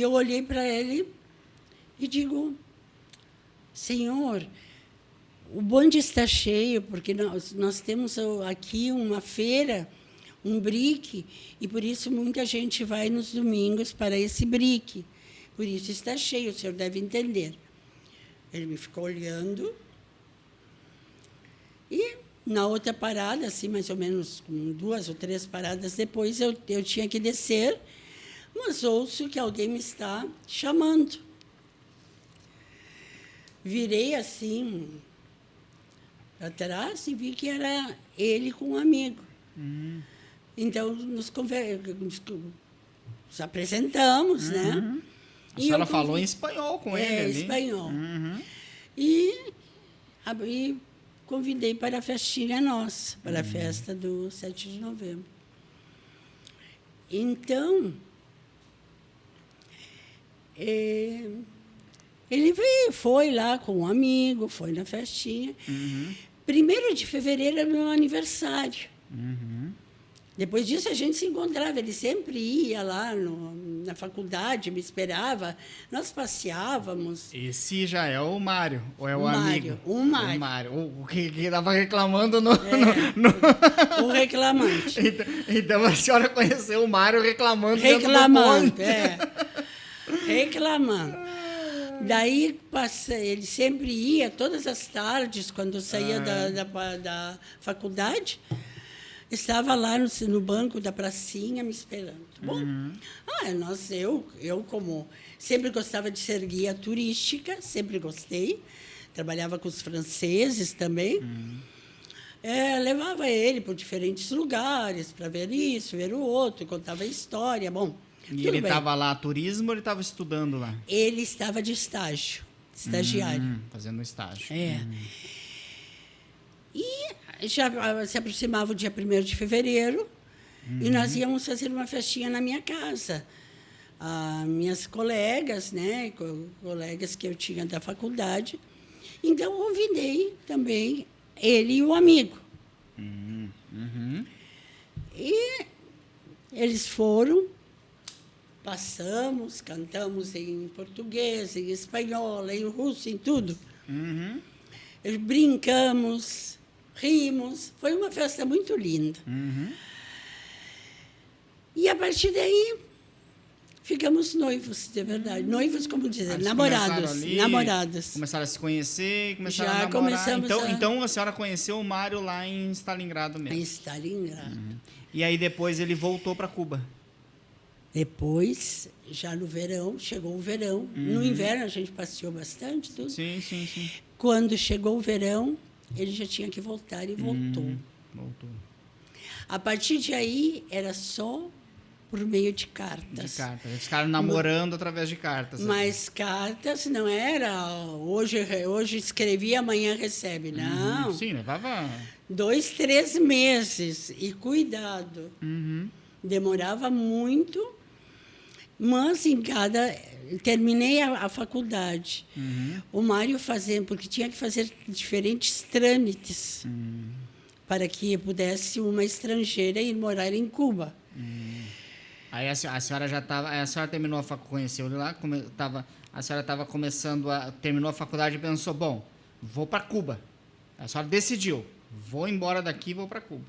eu olhei para ele e digo, senhor, o bonde está cheio, porque nós temos aqui uma feira, um brick, e por isso muita gente vai nos domingos para esse brick. Por isso está cheio, o senhor deve entender. Ele me ficou olhando. E, na outra parada, assim, mais ou menos 2 ou 3 paradas depois, eu tinha que descer, mas ouço que alguém me está chamando. Virei assim para trás e vi que era ele com um amigo. Então, nos apresentamos, né? A senhora falou em espanhol com ele ali. Espanhol. E convidei para a festinha nossa, para a festa do 7 de novembro. Então, ele foi lá com um amigo, foi na festinha. 1º de fevereiro é meu aniversário. Depois disso, a gente se encontrava. Ele sempre ia lá na faculdade, me esperava. Nós passeávamos. Esse já é o Mário, ou é o Mário, amigo? o Mário. O Mário, o que estava reclamando O reclamante. Então a senhora conheceu o Mário reclamando Reclamando, dentro do bonde. Reclamando. Daí, ele sempre ia, todas as tardes, quando eu saía da faculdade, estava lá no banco da pracinha me esperando. Bom, eu como sempre gostava de ser guia turística, sempre gostei. Trabalhava com os franceses também. Levava ele por diferentes lugares para ver isso, ver o outro, contava a história. Bom, e ele estava lá turismo ou ele estava estudando lá? Ele estava de estágio, estagiário. Fazendo estágio. E já se aproximava o dia 1º de fevereiro e nós íamos fazer uma festinha na minha casa. Minhas colegas, né, colegas que eu tinha da faculdade. Então, convidei também ele e o amigo. E eles foram, passamos, cantamos em português, em espanhol, em russo, em tudo. Brincamos, rimos. Foi uma festa muito linda. E, a partir daí, ficamos noivos, de verdade. Noivos, como dizer, namorados. Começaram a se conhecer, começaram a namorar. Começamos então a senhora conheceu o Mário lá em Stalingrado mesmo. Em Stalingrado. E aí depois ele voltou para Cuba. Depois, já no verão, chegou o verão. No inverno a gente passeou bastante, tudo. Sim. Quando chegou o verão, ele já tinha que voltar e voltou. Voltou. A partir de aí, era só por meio de cartas. Eles ficaram namorando através de cartas. Mas cartas não era hoje escrevi, amanhã recebe, não. Sim, levava 2, 3 meses. E cuidado. Demorava muito, mas terminei a faculdade. O Mário fazendo, porque tinha que fazer diferentes trâmites para que pudesse uma estrangeira ir morar em Cuba. Aí a senhora já estava... A senhora terminou a faculdade, conheceu ele lá, a senhora estava começando terminou a faculdade e pensou, bom, vou para Cuba. A senhora decidiu, vou embora daqui e vou para Cuba.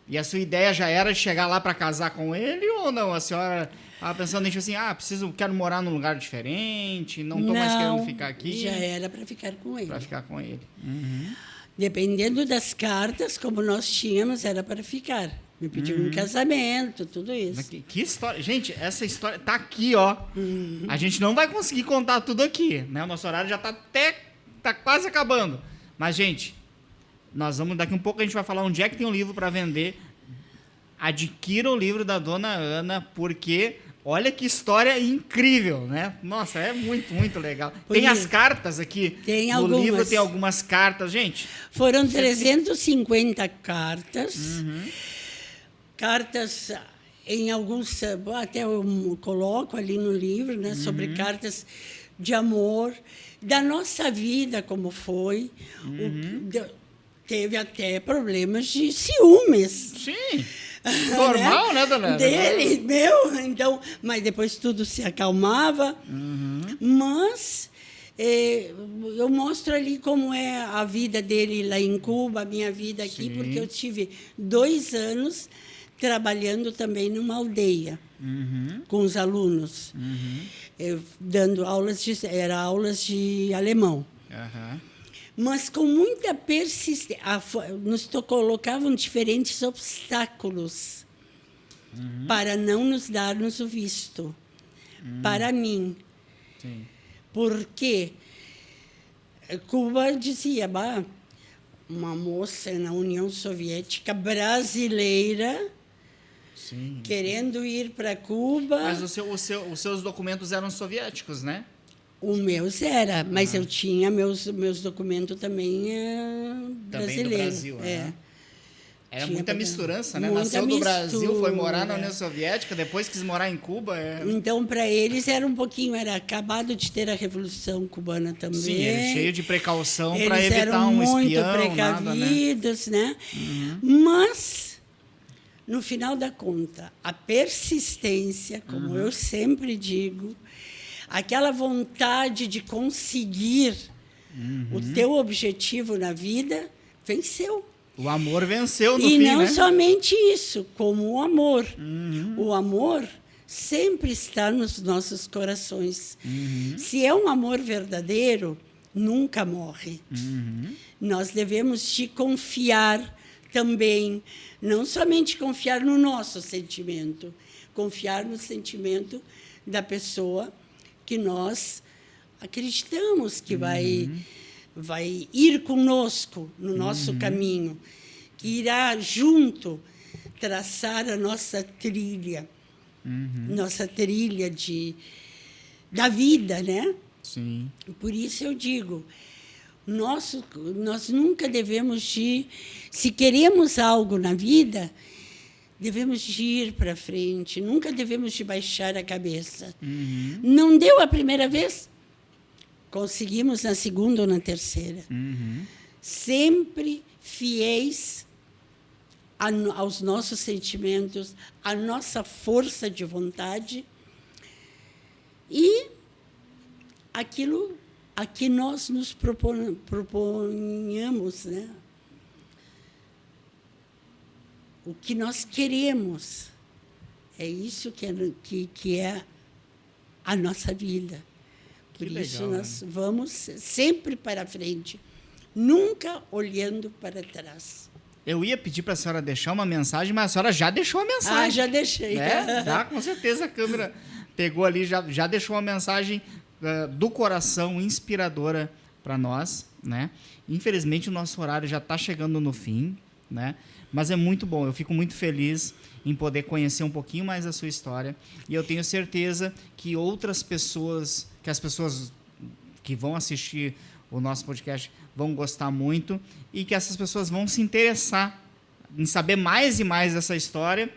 E a sua ideia já era de chegar lá para casar com ele ou não? A senhora estava pensando em assim, quero morar num lugar diferente, não estou mais querendo ficar aqui. Já era para ficar com ele. Para ficar com ele. Dependendo das cartas, como nós tínhamos, era para ficar. Me pediu um casamento, tudo isso. Que história. Gente, essa história tá aqui, ó. A gente não vai conseguir contar tudo aqui, né? O nosso horário já tá quase acabando. Mas, gente, daqui um pouco a gente vai falar onde é que tem um livro para vender. Adquira o livro da Dona Ana, porque olha que história incrível, né? Nossa, é muito, muito legal. Tem as cartas aqui. Tem no algumas. livro tem algumas cartas, gente. Foram 350 cartas. Cartas em alguns... Até eu coloco ali no livro, né? Sobre cartas de amor, da nossa vida, como foi. Teve até problemas de ciúmes. Sim. Normal, né, dona? Dele, então, mas depois tudo se acalmava. Mas eu mostro ali como é a vida dele lá em Cuba, a minha vida aqui, porque eu tive 2 anos trabalhando também numa aldeia com os alunos, dando aulas de alemão. Mas com muita persistência, nos colocavam diferentes obstáculos para não nos darmos o visto. Para mim. Sim. Porque Cuba dizia, uma moça na União Soviética brasileira querendo ir para Cuba. Mas os seus documentos eram soviéticos, né? O meu era, mas eu tinha meus documentos também brasileiros. Do Brasil, né? Era muita misturança, né? Muita Nasceu do Brasil, foi morar na mistura. União Soviética, depois quis morar em Cuba. Então, para eles era um pouquinho, era acabado de ter a Revolução Cubana também. Sim, era cheio de precaução para Eles evitar eram um muito espião, precavidos, nada, né? Mas no final da conta, a persistência, como eu sempre digo, aquela vontade de conseguir o teu objetivo na vida, venceu. O amor venceu no fim, né? E não somente isso, como o amor. O amor sempre está nos nossos corações. Se é um amor verdadeiro, nunca morre. Nós devemos te confiar também, não somente confiar no nosso sentimento, confiar no sentimento da pessoa que nós acreditamos que vai ir conosco no nosso caminho, que irá junto traçar a nossa trilha, da vida, né? Sim. Por isso eu digo, nós nunca devemos se queremos algo na vida, devemos de ir para frente, nunca devemos de baixar a cabeça. Não deu a primeira vez? Conseguimos na segunda ou na terceira. Sempre fiéis aos nossos sentimentos, à nossa força de vontade e aquilo a que nós nos proponhamos, né? O que nós queremos. É isso que é a nossa vida. Por isso, nós vamos sempre para frente, nunca olhando para trás. Eu ia pedir para a senhora deixar uma mensagem, mas a senhora já deixou a mensagem. Já deixei. Já, com certeza, a câmera pegou ali, já deixou uma mensagem do coração, inspiradora para nós, né? Infelizmente, o nosso horário já está chegando no fim, né? Mas é muito bom, eu fico muito feliz em poder conhecer um pouquinho mais da sua história, e eu tenho certeza que outras pessoas, que as pessoas que vão assistir o nosso podcast vão gostar muito, e que essas pessoas vão se interessar em saber mais e mais dessa história.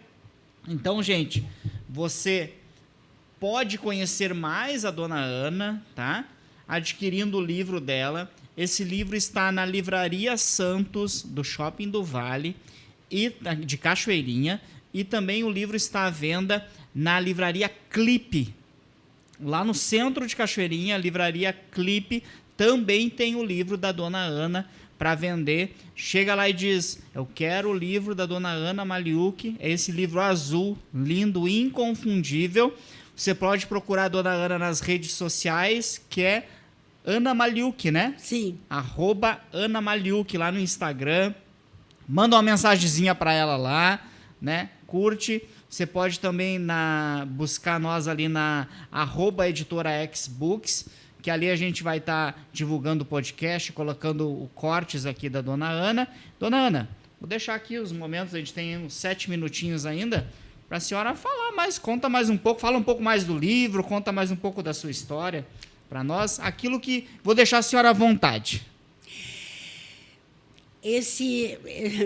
Então, gente, você pode conhecer mais a Dona Ana, tá? Adquirindo o livro dela. Esse livro está na Livraria Santos, do Shopping do Vale, e de Cachoeirinha, e também o livro está à venda na Livraria Clipe, lá no centro de Cachoeirinha. A Livraria Clipe também tem o livro da Dona Ana para vender. Chega lá e diz: eu quero o livro da Dona Ana Maliuc, é esse livro azul, lindo, inconfundível. Você pode procurar a Dona Ana nas redes sociais, que é Ana Maliuc, né? Sim. @Ana Maliuc lá no Instagram. Manda uma mensagenzinha para ela lá, né? Curte. Você pode também buscar nós ali na @EditoraXBooks, que ali a gente vai estar divulgando o podcast, colocando cortes aqui da Dona Ana. Dona Ana, vou deixar aqui os momentos, a gente tem uns 7 minutinhos ainda, para a senhora falar mais, conta mais um pouco, fala um pouco mais do livro, conta mais um pouco da sua história para nós, aquilo que... Vou deixar a senhora à vontade.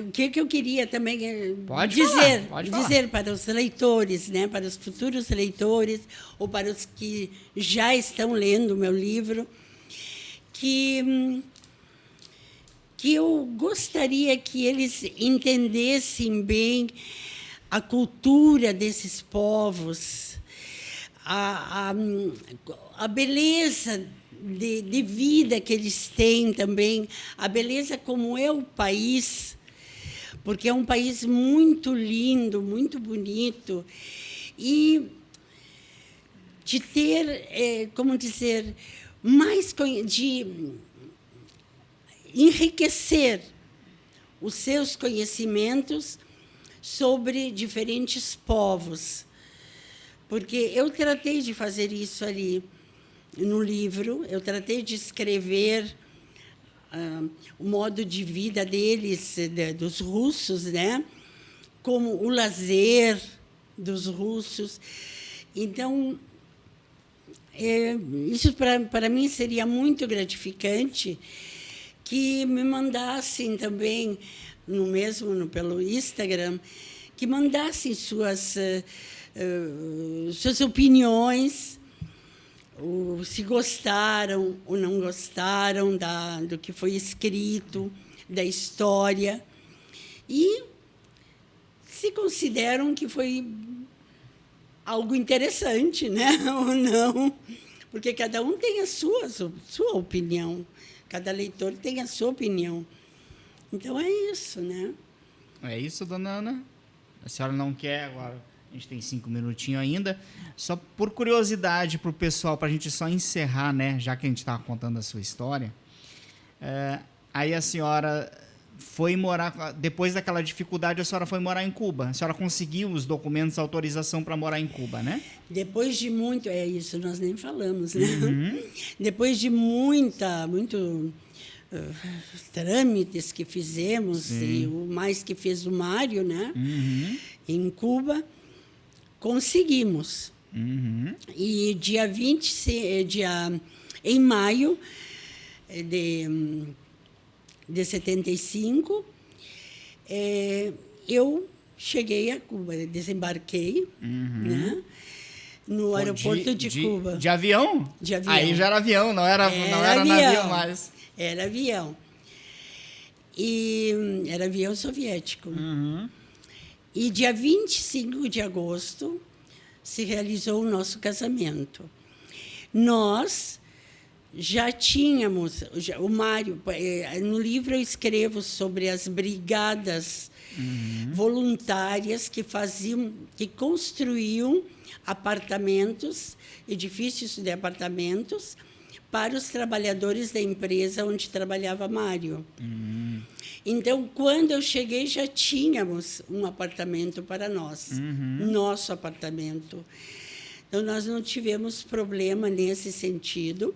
O que eu queria também pode dizer falar. Para os leitores, né, para os futuros leitores, ou para os que já estão lendo o meu livro, que eu gostaria que eles entendessem bem a cultura desses povos, a beleza de vida que eles têm também, a beleza como é o país, porque é um país muito lindo, muito bonito, e de ter, como dizer, de enriquecer os seus conhecimentos sobre diferentes povos, porque eu tratei de fazer isso ali no livro. Eu tratei de escrever o modo de vida deles, dos russos, né? Como o lazer dos russos. Então, isso para mim seria muito gratificante, que me mandassem também, pelo Instagram, que mandassem suas opiniões, se gostaram ou não gostaram do que foi escrito, da história. E, se consideram que foi algo interessante, né? Ou não, porque cada um tem a sua opinião, cada leitor tem a sua opinião. Então, é isso, né? É isso, dona Ana? A senhora não quer agora? A gente tem 5 minutinhos ainda. Só por curiosidade para o pessoal, para a gente só encerrar, né? Já que a gente estava contando a sua história. Aí a senhora foi morar... Depois daquela dificuldade, a senhora foi morar em Cuba. A senhora conseguiu os documentos, a autorização para morar em Cuba, né? Depois de muito... É isso, nós nem falamos, né? Uhum. Depois de muito trâmites que fizemos, Sim. e o mais que fez o Mário, né? Uhum. Em Cuba, conseguimos. Uhum. E em maio de 75, eu cheguei a Cuba, desembarquei, né, no aeroporto de Cuba. De avião? De avião. Aí já era avião, não era avião. navio mais. Era avião. E era avião soviético. Uhum. E dia 25 de agosto se realizou o nosso casamento. Nós já tínhamos... O Mário... No livro eu escrevo sobre as brigadas voluntárias que construíam apartamentos, edifícios de apartamentos, para os trabalhadores da empresa onde trabalhava Mário. Então, quando eu cheguei, já tínhamos um apartamento para nós, nosso apartamento. Então, nós não tivemos problema nesse sentido.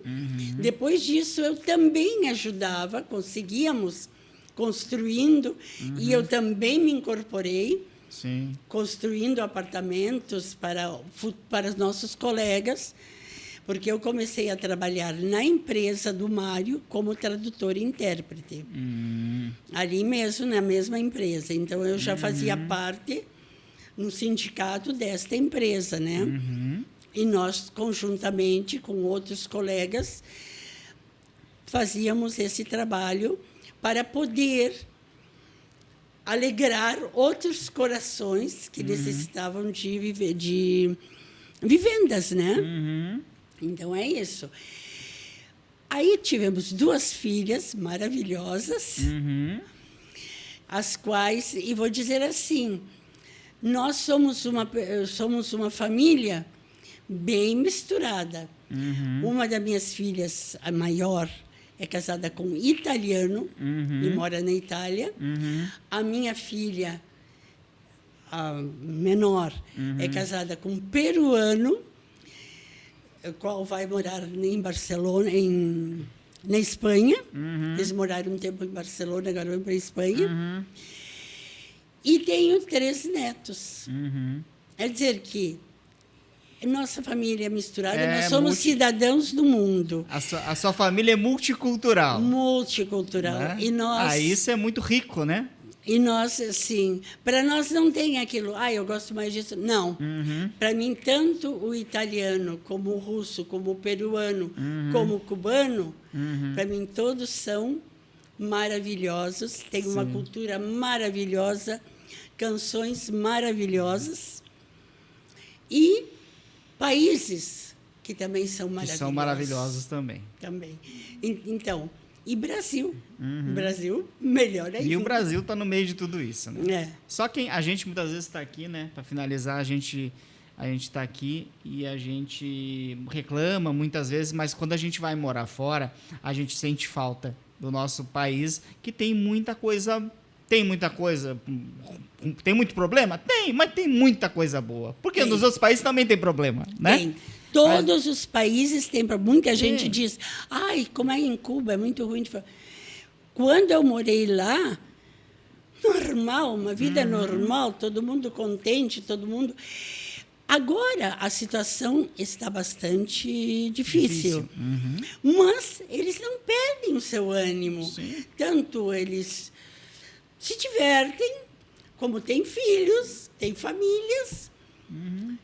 Depois disso, eu também ajudava, conseguíamos construindo, e eu também me incorporei, Sim. construindo apartamentos para os nossos colegas, porque eu comecei a trabalhar na empresa do Mário como tradutor e intérprete. Ali mesmo, na mesma empresa. Então, eu já fazia parte no sindicato desta empresa, né? E nós, conjuntamente com outros colegas, fazíamos esse trabalho para poder alegrar outros corações que necessitavam de vivendas, né? Então, é isso. Aí tivemos 2 filhas maravilhosas, as quais, e vou dizer assim, nós somos uma família bem misturada. Uma das minhas filhas, a maior, é casada com um italiano e mora na Itália. A minha filha, a menor, é casada com um peruano, o qual vai morar em Barcelona, na Espanha. Eles moraram um tempo em Barcelona, agora vão para a Espanha. E tenho 3 netos. Quer dizer que nossa família é misturada, nós somos cidadãos do mundo. A sua família é multicultural. Multicultural. Né? E nós... isso é muito rico, né? E nós, assim, para nós não tem aquilo, eu gosto mais disso. Não. Para mim, tanto o italiano, como o russo, como o peruano, como o cubano, para mim, todos são maravilhosos, têm uma cultura maravilhosa, canções maravilhosas e países que também são maravilhosos. Que são maravilhosos também. Também. Então... E Brasil. Brasil, melhor ainda. E o Brasil está no meio de tudo isso, né? É. Só que a gente muitas vezes está aqui, né? Para finalizar, a gente está aqui e a gente reclama muitas vezes, mas quando a gente vai morar fora, a gente sente falta do nosso país, que tem muita coisa... Tem muita coisa... Tem muito problema? Tem, mas tem muita coisa boa. Porque nos outros países também tem problema, né? Tem. Todos os países têm problema. Muita gente diz, como é em Cuba, é muito ruim. Quando eu morei lá, normal, uma vida normal, todo mundo contente, todo mundo... Agora, a situação está bastante difícil. Mas eles não perdem o seu ânimo. Tanto eles se divertem, como têm filhos, têm famílias,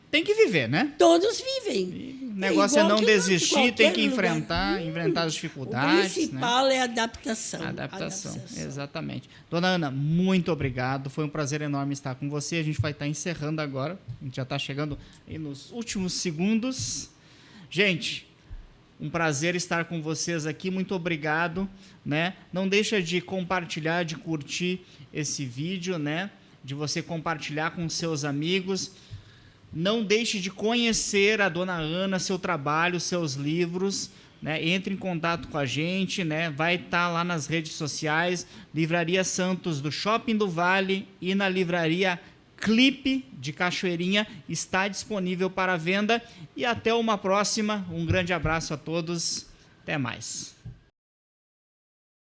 Tem que viver, né? Todos vivem. O negócio é igual não que desistir, tem que lugar. enfrentar as O dificuldades. principal né? é a adaptação. Adaptação, exatamente. Dona Ana, muito obrigado. Foi um prazer enorme estar com você. A gente vai estar encerrando agora. A gente já está chegando aí nos últimos segundos. Gente, um prazer estar com vocês aqui. Muito obrigado, né? Não deixa de compartilhar, de curtir esse vídeo, né? De você compartilhar com seus amigos. Não deixe de conhecer a Dona Ana, seu trabalho, seus livros, né? Entre em contato com a gente, né? Vai estar lá nas redes sociais, Livraria Santos do Shopping do Vale e na Livraria Clipe de Cachoeirinha está disponível para venda. E até uma próxima. Um grande abraço a todos. Até mais.